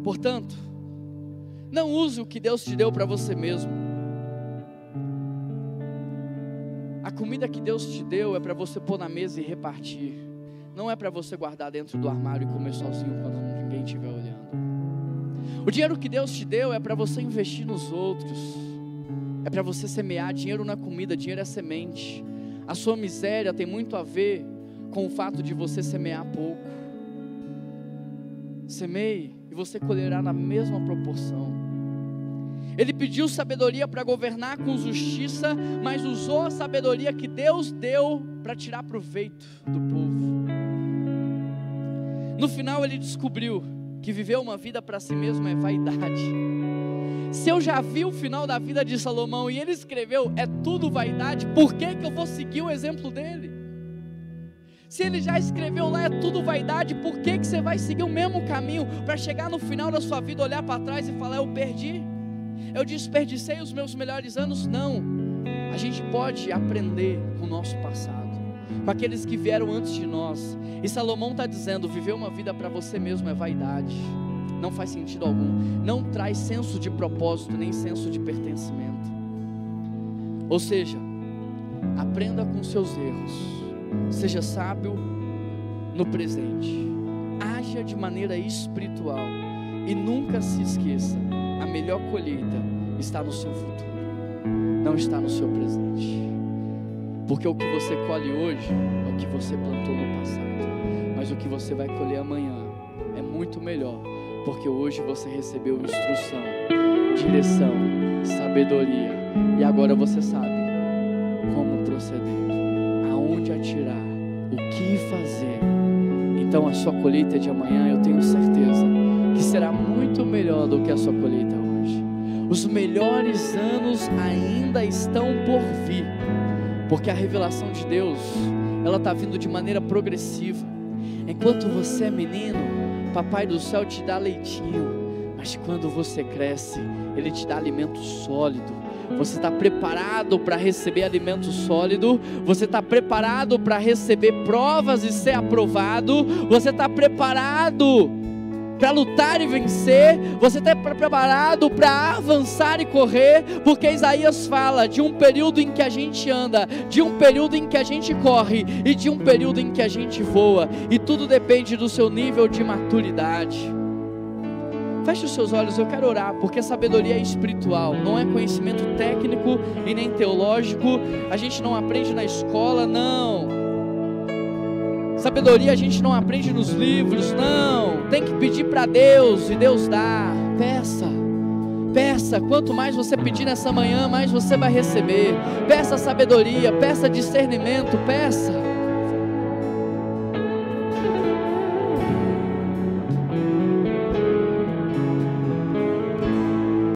Portanto, não use o que Deus te deu para você mesmo. A comida que Deus te deu é para você pôr na mesa e repartir. Não é para você guardar dentro do armário e comer sozinho quando ninguém estiver olhando. O dinheiro que Deus te deu é para você investir nos outros. É para você semear. Dinheiro não é comida, dinheiro é semente. A sua miséria tem muito a ver com o fato de você semear pouco. Semeie e você colherá na mesma proporção. Ele pediu sabedoria para governar com justiça, mas usou a sabedoria que Deus deu para tirar proveito do povo. No final ele descobriu que viver uma vida para si mesmo é vaidade. Se eu já vi o final da vida de Salomão e ele escreveu, é tudo vaidade, por que eu vou seguir o exemplo dele? Se ele já escreveu lá, é tudo vaidade, por que você vai seguir o mesmo caminho, para chegar no final da sua vida, olhar para trás e falar: eu perdi? Eu desperdicei os meus melhores anos? Não. A gente pode aprender com o nosso passado, com aqueles que vieram antes de nós. E Salomão está dizendo: viver uma vida para você mesmo é vaidade, não faz sentido algum, não traz senso de propósito, nem senso de pertencimento. Ou seja, aprenda com seus erros, seja sábio no presente, haja de maneira espiritual e nunca se esqueça: a melhor colheita está no seu futuro, não está no seu presente. Porque o que você colhe hoje é o que você plantou no passado, mas o que você vai colher amanhã é muito melhor, porque hoje você recebeu instrução, direção, sabedoria, e agora você sabe como proceder, aonde atirar, o que fazer. Então a sua colheita de amanhã, eu tenho certeza que será muito melhor do que a sua colheita hoje. Os melhores anos ainda estão por vir, porque a revelação de Deus, ela está vindo de maneira progressiva. Enquanto você é menino, Papai do céu te dá leitinho, mas quando você cresce, Ele te dá alimento sólido. Você está preparado para receber alimento sólido? Você está preparado para receber provas e ser aprovado? Você está preparado para lutar e vencer? Você está preparado para avançar e correr? Porque Isaías fala de um período em que a gente anda, de um período em que a gente corre e de um período em que a gente voa, e tudo depende do seu nível de maturidade. Feche os seus olhos, eu quero orar, porque sabedoria é espiritual, não é conhecimento técnico e nem teológico. A gente não aprende na escola, não. Sabedoria a gente não aprende nos livros, não. Tem que pedir para Deus e Deus dá. Peça, quanto mais você pedir nessa manhã, mais você vai receber. Peça sabedoria, peça discernimento, peça.